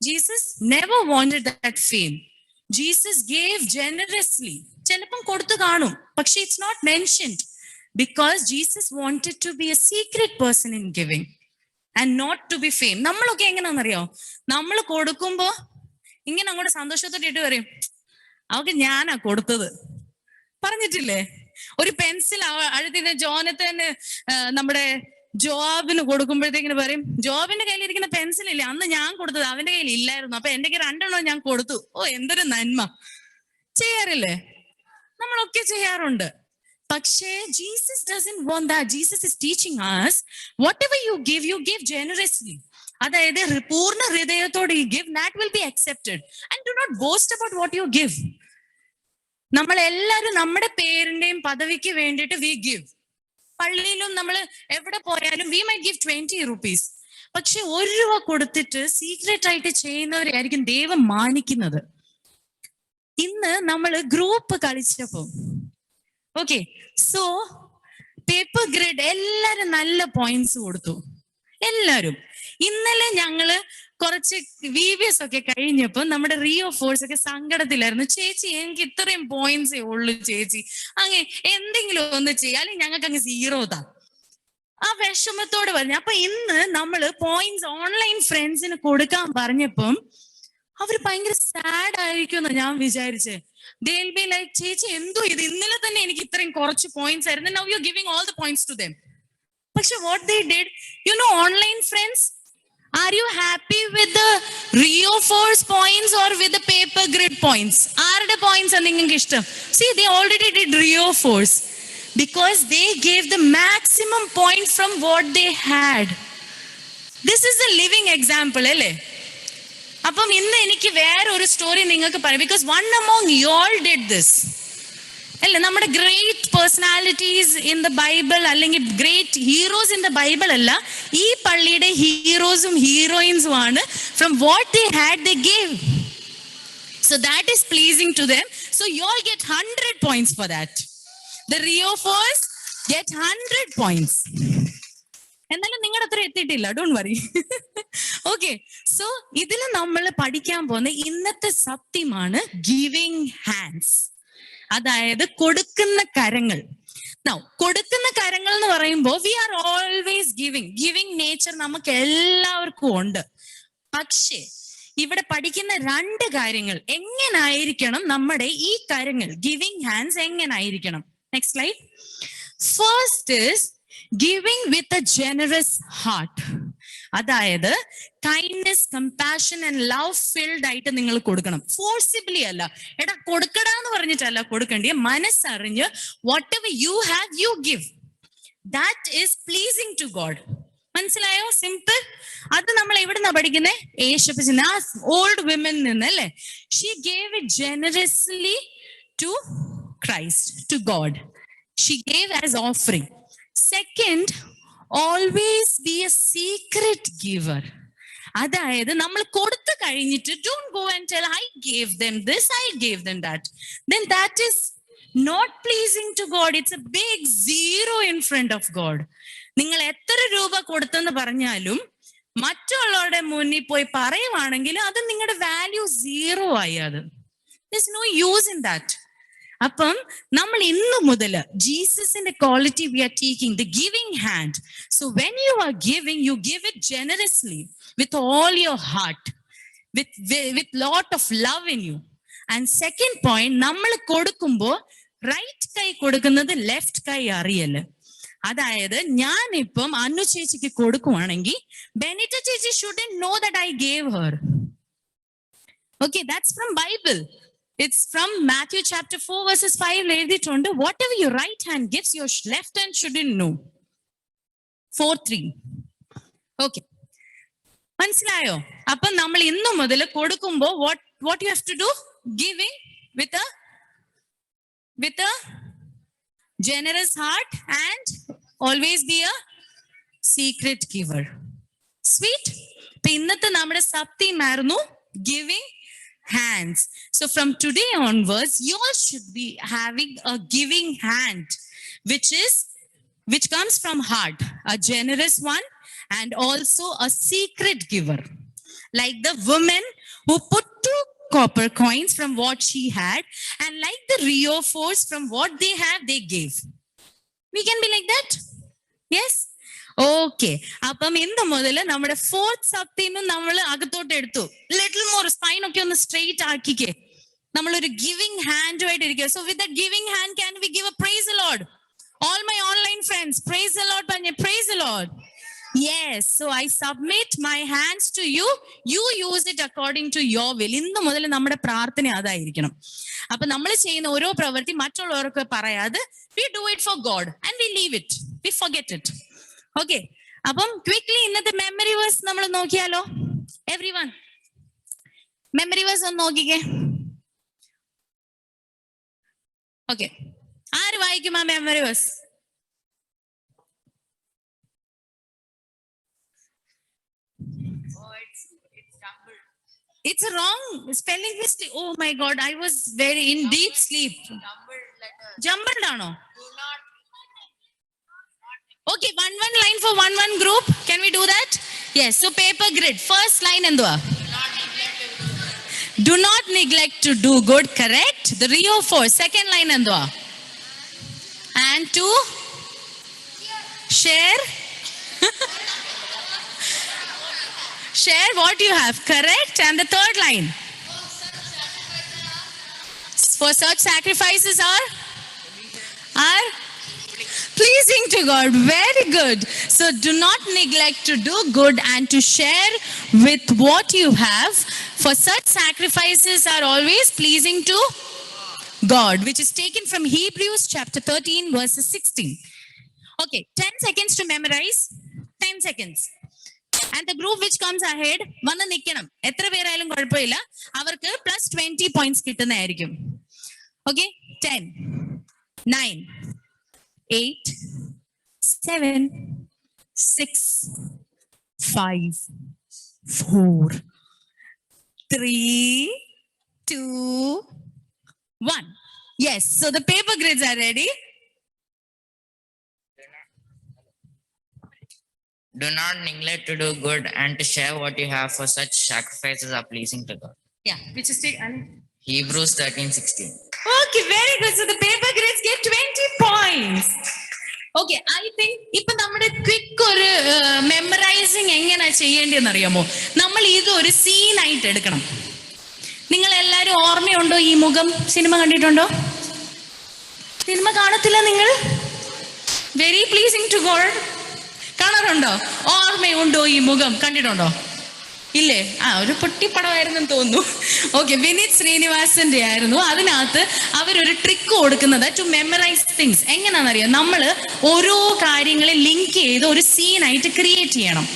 Jesus never wanted that fame. Jesus gave generously. ചിലപ്പം കൊടുത്തു കാണും, പക്ഷെ it's not mentioned because Jesus wanted to be a secret person in giving and not to be fame. നമ്മളൊക്കെ എങ്ങനെയാണെന്നറിയോ? നമ്മൾ കൊടുക്കുമ്പോ ഇങ്ങനെ അങ്ങോട്ട് സന്തോഷത്തോടെ ഇട്ട് പറയും, അവക്ക് ഞാനാ കൊടുത്തത്, പറഞ്ഞിട്ടില്ലേ? ഒരു പെൻസിൽ അഴുതിന് ജോനത്തന് നമ്മുടെ ജോബിന് കൊടുക്കുമ്പോഴത്തേക്കിന് പറയും, ജോബിന്റെ കയ്യിലിരിക്കുന്ന പെൻസിലില്ലേ, അന്ന് ഞാൻ കൊടുത്തത്, അവന്റെ കയ്യിൽ ഇല്ലായിരുന്നു, അപ്പൊ എന്റെ കയ്യിൽ 2 എണ്ണം ഞാൻ കൊടുത്തു. എന്തൊരു നന്മ. ചെയ്യാറില്ലേ? നമ്മളൊക്കെ ചെയ്യാറുണ്ട്. പക്ഷേ Jesus doesn't want that. Jesus is teaching us whatever you give generously. അതായത് പൂർണ്ണ ഹൃദയത്തോടെ you give, that will be accepted. And do not boast about what you give. നമ്മൾ എല്ലാവരും നമ്മുടെ പേരിന്റെയും പദവിക്ക് വേണ്ടിയിട്ട് we give. പള്ളിയിലും നമ്മൾ എവിടെ പോയാലും we might give 20 rupees. പക്ഷെ 1 രൂപ കൊടുത്തിട്ട് സീക്രട്ട് ആയിട്ട് ചെയ്യുന്നവരെയായിരിക്കും ദൈവം മാനിക്കുന്നത്. ഇന്ന് നമ്മൾ ഗ്രൂപ്പ് കളിച്ചപ്പോ ഓക്കെ, സോ പേപ്പർ ഗ്രിഡ് എല്ലാരും നല്ല പോയിന്റ്സ് കൊടുത്തു എല്ലാരും. ഇന്നലെ ഞങ്ങള് കുറച്ച് VBS ഒക്കെ കഴിഞ്ഞപ്പോ നമ്മുടെ റിയോ ഫോഴ്സ് ഒക്കെ സങ്കടത്തിലായിരുന്നു. ചേച്ചി എനിക്ക് ഇത്രയും പോയിന്റ്സേ ഉള്ളു ചേച്ചി, അങ്ങനെ എന്തെങ്കിലും ഒന്ന് ചെയ്യാം, അല്ലെങ്കിൽ ഞങ്ങൾക്ക് അങ്ങ് 0 താ. ആ വിഷമത്തോട് പറഞ്ഞു. അപ്പൊ ഇന്ന് നമ്മള് പോയിന്റ്സ് ഓൺലൈൻ ഫ്രണ്ട്സിന് കൊടുക്കാൻ പറഞ്ഞപ്പം അവര് ഭയങ്കര സാഡ് ആയിരിക്കും ഞാൻ വിചാരിച്ചേ. They'll be like, ചേച്ചി എന്തോ ഇത്, ഇന്നലെ തന്നെ എനിക്ക് ഇത്രയും കുറച്ച് പോയിന്റ്സ് ആയിരുന്നു, now you're giving all the points to them. പക്ഷെ what they did, you know, online friends, are you happy with the Rio Force points or with the paper grid points? ആരുടെ points ആണ് നിങ്ങൾക്ക് ഇഷ്ടം? See, they already did Rio Force because they gave the maximum point from what they had. This is a living example, അല്ലേ? അപ്പം ഇന്ന് എനിക്ക് വേറെ ഒരു സ്റ്റോറി നിങ്ങൾക്ക് പറയാം. Because one among you all did this അല്ലേ. നമ്മുടെ great personalities in the Bible അല്ലെങ്കിൽ great heroes in the Bible അല്ല, ഈ പള്ളിയുടെ ഹീറോസും ഹീറോയിൻസും ആണ്. From what they had they gave. So that is pleasing to them. So you all get 100 points for that. The Rio Force get 100 points. എന്നാലും നിങ്ങളുടെ അത്ര എത്തിയിട്ടില്ല, ഡോണ്ട് വറി. ഓക്കെ, സോ ഇതിൽ നമ്മൾ പഠിക്കാൻ പോകുന്ന ഇന്നത്തെ സത്യമാണ് ഗിവിങ് ഹാൻഡ്സ്, അതായത് കൊടുക്കുന്ന കരങ്ങൾ. Now, കൊടുക്കുന്ന കരങ്ങൾ എന്ന് പറയുമ്പോൾ we are always giving nature നമുക്ക് എല്ലാവർക്കും ഉണ്ട്. പക്ഷേ ഇവിടെ പഠിക്കുന്ന 2 കാര്യങ്ങൾ എങ്ങനായിരിക്കണം നമ്മുടെ ഈ കരങ്ങൾ, ഗിവിങ് ഹാൻഡ്സ് എങ്ങനായിരിക്കണം. Next slide. First is giving with a generous heart. അതായത് kindness, compassion and love filled ആയിട്ട് നിങ്ങൾ കൊടുക്കണം. ഫോഴ്സിബിളി അല്ല, എടാ കൊടുക്കടാന്ന് പറഞ്ഞിട്ടല്ല കൊടുക്കണ്ടേ, മനസ്സറിഞ്ഞ് whatever you have you give. That is pleasing to God. മനസ്സിലായോ? സിമ്പിൾ. അത് നമ്മൾ എവിടുന്നാ പഠിക്കുന്നേ? ഏഷ്യപ്പച്ചൻ, ആ ഓൾഡ് വിമൻ നിന്ന് അല്ലേ. She gave it generously to Christ, to God. She gave as offering. Second, always be a secret giver. അതായത് നമ്മൾ കൊടുത്തു കഴിഞ്ഞിട്ട് don't go and tell I gave them this, I gave them that. Then that is not pleasing to God. It's a big 0 in front of God. നിങ്ങൾ എത്ര രൂപ കൊടുത്തെന്ന് പറഞ്ഞാലും മറ്റുള്ളവരുടെ മുന്നിൽ പോയി പറയുവാണെങ്കിൽ അത് നിങ്ങളുടെ വാല്യൂ 0 ആയി. അത് there's no use in that. അപ്പം നമ്മൾ ഇന്നു മുതൽ ജീസസിന്റെ quality we are taking, the giving hand. So when you are giving, you give it generously with all your heart, with lot of love in you. And second point, നമ്മൾ കൊടുക്കുമ്പോൾ right കൈ കൊടുക്കുന്നത് left കൈ അറിയല്. അതായത് ഞാൻ ഇപ്പം അന്നു ചേച്ചിക്ക് കൊടുക്കുവാണെങ്കിൽ ബെനിറ്റ ചേച്ചി shouldn't know that I gave her. Okay, that's from Bible. It's from Matthew chapter 4 verses 5. എഴുതിയിട്ടുണ്ട്, whatever your right hand gives, your left hand shouldn't know. 4:3. Okay, മനസ്സിലായോ? അപ്പൊ നമ്മൾ ഇന്നു മുതൽ കൊടുക്കുമ്പോ what you have to do? Giving with a generous heart and always be a secret giver. Sweet. ഇപ്പൊ ഇന്നത്തെ നമ്മുടെ സത്യമായിരുന്നു giving hands. So from today onwards, you all should be having a giving hand, which comes from heart, a generous one, and also a secret giver, like the woman who put 2 copper coins from what she had, and like the Rio Force, from what they have, they gave. We can be like that. Yes. Okay, അപ്പം ഇന്ന് മുതൽ നമ്മുടെ 4th സത്യം നമ്മൾ അകത്തോട്ട് എടുത്തു. Little more spine ഒക്കെ ഒന്ന് സ്ട്രെയിറ്റ് ആക്കിക്കേ. നമ്മളൊരു ഗിവിംഗ് ഹാൻഡുമായിട്ട് ഇരിക്കുക. So with that giving hand can we give a praise the Lord? All my online friends, praise the Lord പറഞ്ഞേ. Praise the Lord. Yes. So I submit my hands to you. You use it according to your will. ഇന്ന് മുതൽ നമ്മുടെ പ്രാർത്ഥന അതായിരിക്കണം. അപ്പൊ നമ്മൾ ചെയ്യുന്ന ഓരോ പ്രവൃത്തി മറ്റുള്ളവർക്ക് പറയാതെ we do it for God and we leave it, we forget it. Okay, അപ്പം ക്വിക്ലി ഇന്നത്തെ മെമ്മറി വേഴ്സ് നമ്മൾ നോക്കിയാലോ? എവ്രിവൺ മെമ്മറി വേഴ്സ് ഒന്ന് നോക്കിക്കേ. ഓക്കെ, ആര് വായിക്കും ആ memory verse? It's a wrong spelling mistake. Oh my God, I was very in deep sleep. Jumbled ആണോ? Okay, one line for one group. Can we do that? Yes. So paper grid. First line എന്തുവാ? Do not neglect to do good. Correct. 3 or 4. Second line എന്തുവാ? And to share. Share what you have. Correct. And the third line. For such sacrifices are pleasing to God. Very good. So do not neglect to do good and to share with what you have. For such sacrifices are always pleasing to God, which is taken from Hebrews chapter 13 verses 16. Okay, 10 seconds to memorize. 10 seconds. And the group which comes ahead, വന്ന് നിൽക്കണം. എത്ര പേരായാലും കുഴപ്പമില്ല. അവർക്ക് +20 points കിട്ടുന്നതായിരിക്കും. Okay, 10, 9, 8, 7, 6, 5, 4, 3, 2, 1. Yes, so the paper grids are ready. Do not neglect to do good and to share what you have, for such sacrifices are pleasing to God. Yeah, which is take. Hebrews 13:16. Okay, very good. So the paper grids get 20 points. Okay, I think ഇപ്പൊ നമ്മുടെ quick ഒരു memorising എങ്ങനെയാ ചെയ്യേണ്ടതെന്ന് അറിയാമോ? നമ്മൾ ഇത് ഒരു സീനായിട്ട് എടുക്കണം. നിങ്ങൾ എല്ലാവരും ഓർമ്മയുണ്ടോ ഈ മുഖം? സിനിമ കണ്ടിട്ടുണ്ടോ? സിനിമ കാണത്തില്ല നിങ്ങൾ? Very pleasing to God. കാണാറുണ്ടോ? ഓർമ്മയുണ്ടോ ഈ മുഖം? കണ്ടിട്ടുണ്ടോ? ഇല്ലേ? ഒരു പൊട്ടിപ്പടമായിരുന്നു തോന്നുന്നു. ഓക്കെ, വിനീത് ശ്രീനിവാസന്റെ ആയിരുന്നു. അതിനകത്ത് അവരൊരു ട്രിക്ക് കൊടുക്കുന്നത് ടു മെമ്മറൈസ് തിങ്സ്. എങ്ങനെയാണെന്നറിയാം, നമ്മൾ ഓരോ കാര്യങ്ങളെ ലിങ്ക് ചെയ്ത് ഒരു സീനായിട്ട് ക്രിയേറ്റ് ചെയ്യണം.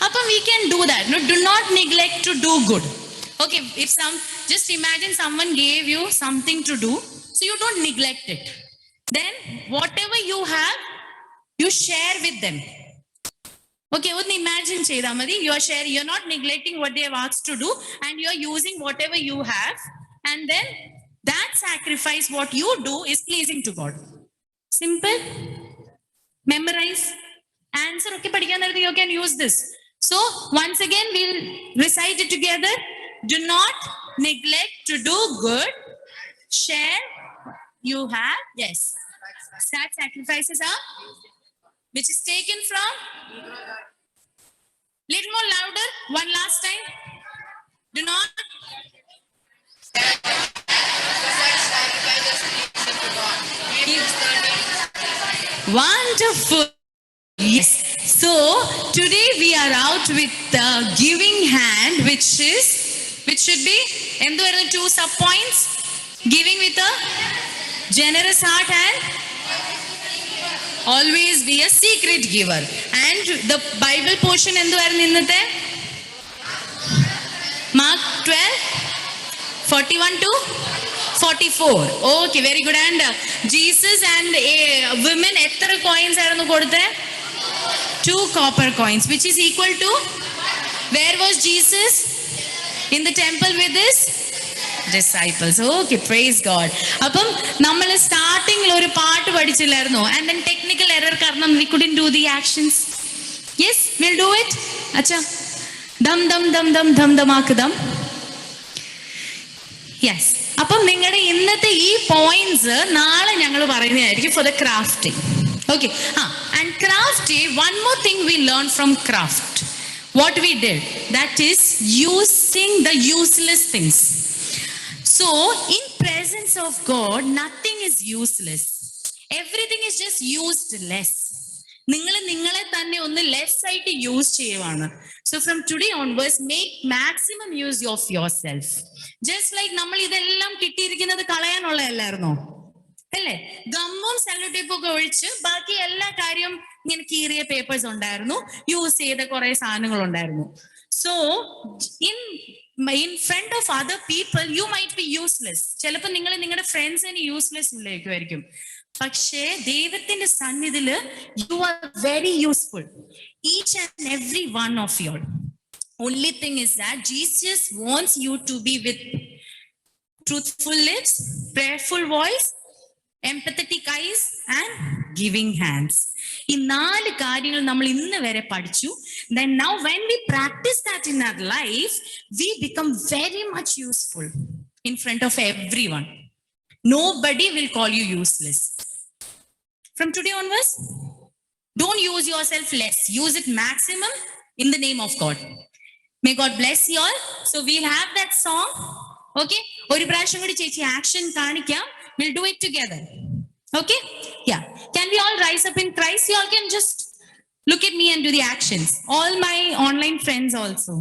അപ്പം we can do that. Do not neglect to do good. Okay, if just imagine someone gave you something to do, so you don't neglect it. Then whatever you have, you share with them. Okay, ഒന്ന് imagine ചെയ്താൽ മതി. You are sharing, you are not neglecting what they have asked to do, and you are using whatever you have, and then that sacrifice, what you do, is pleasing to God. Simple. Memorize. Answer. Okay, പഠിക്കാൻ നേരത്ത് you can use this. So once again, we'll recite it together. Do not neglect to do good. Share you have. Yes. That sacrifices are, which is taken from. Little more louder. One last time. Do not. Wonderful. Yes. So today we are out with the giving hand, which should be enduring 2 sub points. Giving with a generous heart and always be a secret giver. And the Bible portion enduvarunnu innate Mark 12:41 to 44. Okay, very good. And Jesus and women etra coins aayirunnu koduthe? 2 copper coins, which is equal to, where was Jesus? In the temple with his disciples. Okay, praise God. അപ്പം നമ്മൾ സ്റ്റാർട്ടിംഗിൽ ഒരു പാട്ട് പഠിച്ചില്ലായിരുന്നോ? And then technical error കാരണം we couldn't do the actions. Yes, we'll do it. അച്ഛാ, dum dum dum dum dum ദമാക്ക് dum. Yes. അപ്പം നിങ്ങളുടെ ഇന്നത്തെ ഈ പോയിന്റ്സ് നാളെ ഞങ്ങൾ പറയുന്നതായിരിക്കും for the crafting. Okay. And crafting, one more thing we learned from craft. What we did, that is using the useless things. So in presence of God, nothing is useless. Everything is just used less. നിങ്ങളെ തന്നെ ഒന്ന് less ആയിട്ട് use ചെയ്യുവാണ്. So from today onwards, make maximum use of yourself. Just like നമ്മൾ ഇതെല്ലാം കിട്ടിയിരിക്കുന്നത് കളയാനുള്ളതല്ലായിരുന്നോ? അല്ലേ? ഗമ്മും Cello ടേപ്പും ഒക്കെ ഒഴിച്ച് ബാക്കി എല്ലാ കാര്യവും ഇങ്ങനെ കീറിയ പേപ്പേഴ്സ് ഉണ്ടായിരുന്നു, യൂസ് ചെയ്ത കുറെ സാധനങ്ങൾ ഉണ്ടായിരുന്നു. So in front of other people you might be useless. ചിലപ്പോൾ നിങ്ങൾ നിങ്ങളുടെ ഫ്രണ്ട്സിന് യൂസ്ലെസ് ഇല്ലായിരിക്കും. പക്ഷേ ദൈവത്തിന്റെ സന്നിധിയില് you are very useful. Each and every one of you. Only thing is that Jesus wants you to be with truthful lips, prayerful voice, empathetic eyes and giving hands. ഈ 4 കാര്യങ്ങൾ നമ്മൾ ഇന്ന് വരെ പഠിച്ചു. Then now when we practice that in our life, we become very much useful in front of everyone. Nobody will call you useless. From today onwards, don't use yourself less. Use it maximum in the name of God. May God bless you all. So we'll have that song. Okay? ഒരു പ്രാവശ്യം കൂടി ചേച്ചി action കാണിക്കാം. We'll do it together. Okay? Yeah. Can we all rise up in Christ? You all can just look at me and do the actions. All my online friends also.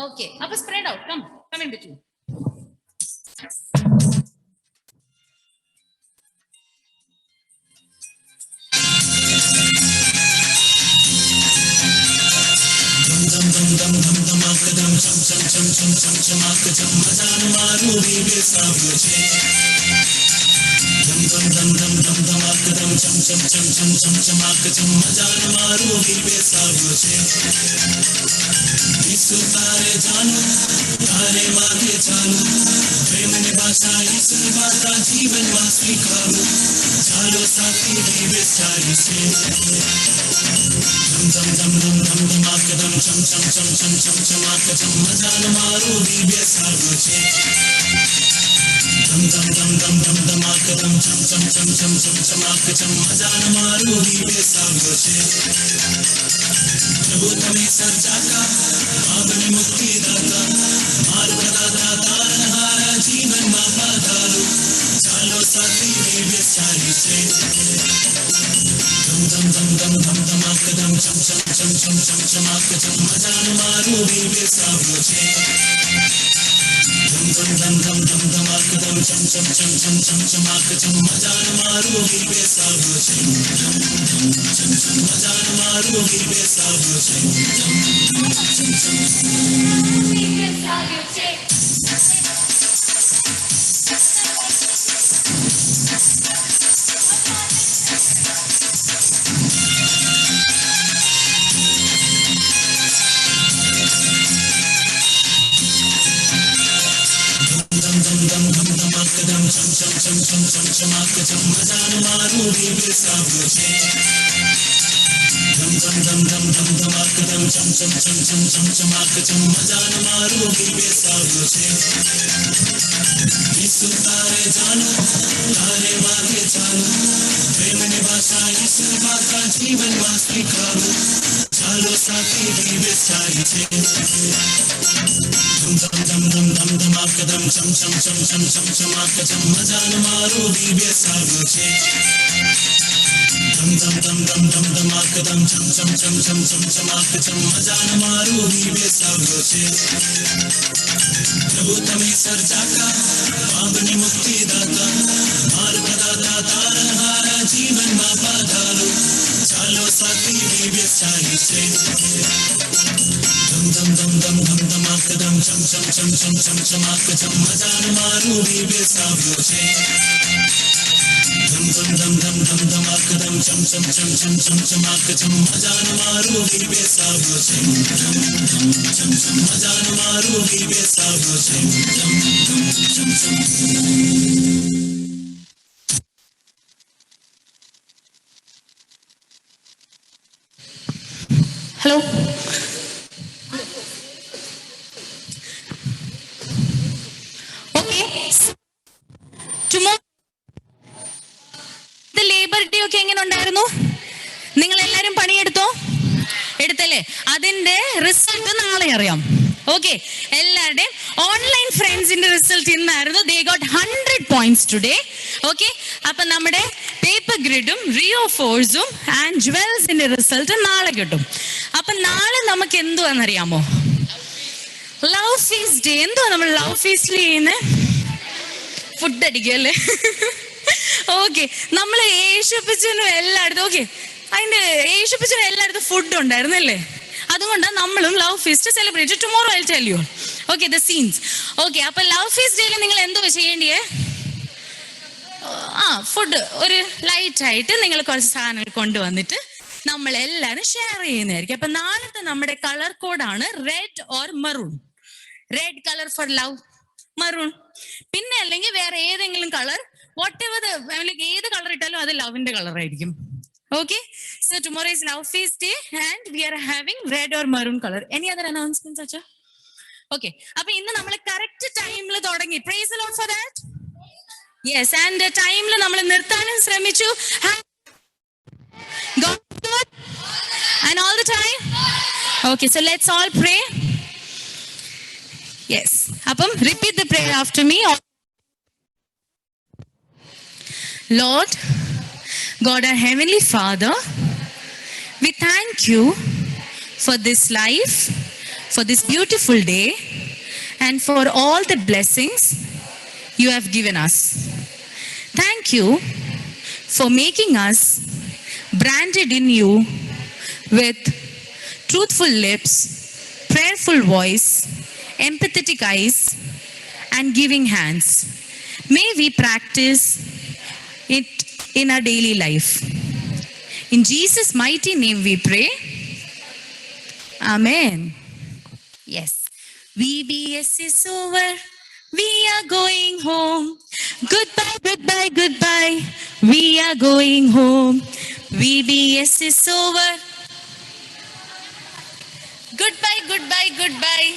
Okay. Appa spread out. Come in between. Hello. Okay. Tomorrow the Labor Day ഒക്കെ എങ്ങനെ ഉണ്ടായിരുന്നു? നിങ്ങൾ എല്ലാരും പണിയെടുത്തോ? എടുത്തല്ലേ? അതിന്റെ result നാളെ അറിയാം. Okay, എല്ലാവരുടെയും online ഫ്രണ്ട്സിന്റെ റിസൾട്ട് ഇന്നായിരുന്നു. They got 100 points today. Okay, അപ്പൊ നമ്മുടെ പേപ്പർ ഗ്രിഡും റിയോ ഫോഴ്സും ആൻഡ് ജുവൽസിന്റെ റിസൾട്ട് നാളെ കിട്ടും. അപ്പൊ നാളെ നമുക്ക് എന്തുവാന്നറിയാമോ? Love feast day. എന്തുവാ നമ്മൾ ലവ് ഫീസ്റ്റിൽ ചെയ്യുന്നത്? ഫുഡ് അടിക്കല്ലേ? ഓക്കെ, നമ്മൾ യേശുപ്പച്ചനും എല്ലായിടത്തും, ഓക്കെ, അതിന്റെ യേശുപ്പച്ചനും എല്ലായിടത്തും ഫുഡ് ഉണ്ടായിരുന്നല്ലേ? അതുകൊണ്ടാണ് നമ്മളും love feast celebrate. Tomorrow I tell you. Okay, the scenes. Okay, അപ്പൊ ലവ് ഫീസ്റ്റ് ഡേയിൽ നിങ്ങൾ എന്തുവാ ചെയ്യേണ്ടിയേ? ഫുഡ് ഒരു ലൈറ്റ് ആയിട്ട് നിങ്ങൾ കുറച്ച് സാധനങ്ങൾ കൊണ്ടുവന്നിട്ട് നമ്മൾ എല്ലാവരും ഷെയർ ചെയ്യുന്നതായിരിക്കും. അപ്പൊ നാളത്തെ നമ്മുടെ കളർ കോഡാണ് red or maroon. Red colour for love, maroon. പിന്നെ അല്ലെങ്കിൽ വേറെ ഏതെങ്കിലും കളർ, വാട്ട് എവർ ഏത് കളർ ഇട്ടാലും അത് ലവിന്റെ കളർ ആയിരിക്കും. Okay, so tomorrow is Love Feast Day and we are having red or maroon color. Any other announcements, Acha? Okay, അപ്പൊ ഇന്ന് നമ്മൾ കറക്റ്റ് ടൈമിൽ തുടങ്ങി. Praise the Lord for that. Yes, and ടൈമിൽ നമ്മൾ നിർത്താനും ശ്രമിച്ചു. God good and all the time. Okay, so let's all pray. Yes, അപ്പം repeat the prayer after me. Lord God, our Heavenly Father, we thank you for this life, for this beautiful day, and for all the blessings you have given us. Thank you for making us branded in you with truthful lips, prayerful voice, empathetic eyes, and giving hands. May we practice it in our daily life. In Jesus' mighty name we pray. Amen. Yes. VBS is over. We are going home. Goodbye, goodbye, goodbye. We are going home. VBS is over. Goodbye, goodbye, goodbye.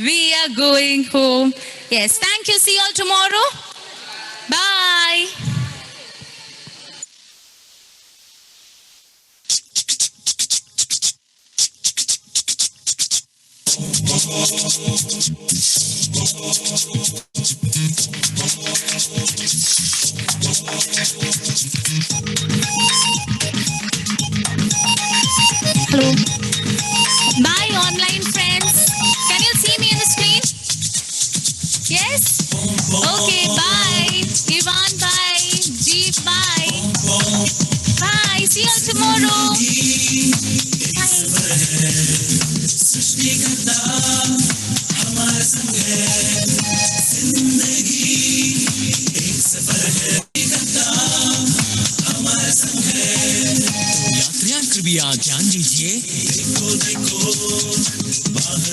We are going home. Yes. Thank you. See you all tomorrow. Bye. Hello. Bye, online friends. Can you see me on the screen? Yes? Okay, bye. Ivan, bye. Jeev, bye. Bye. See you all tomorrow. सृष्टिकर्ता हमारा संग है, जिंदगी एक सफर है, सृष्टिकर्ता हमारा संग है। यात्रियां कृपया ध्यान दीजिए, देखो देखो बाहर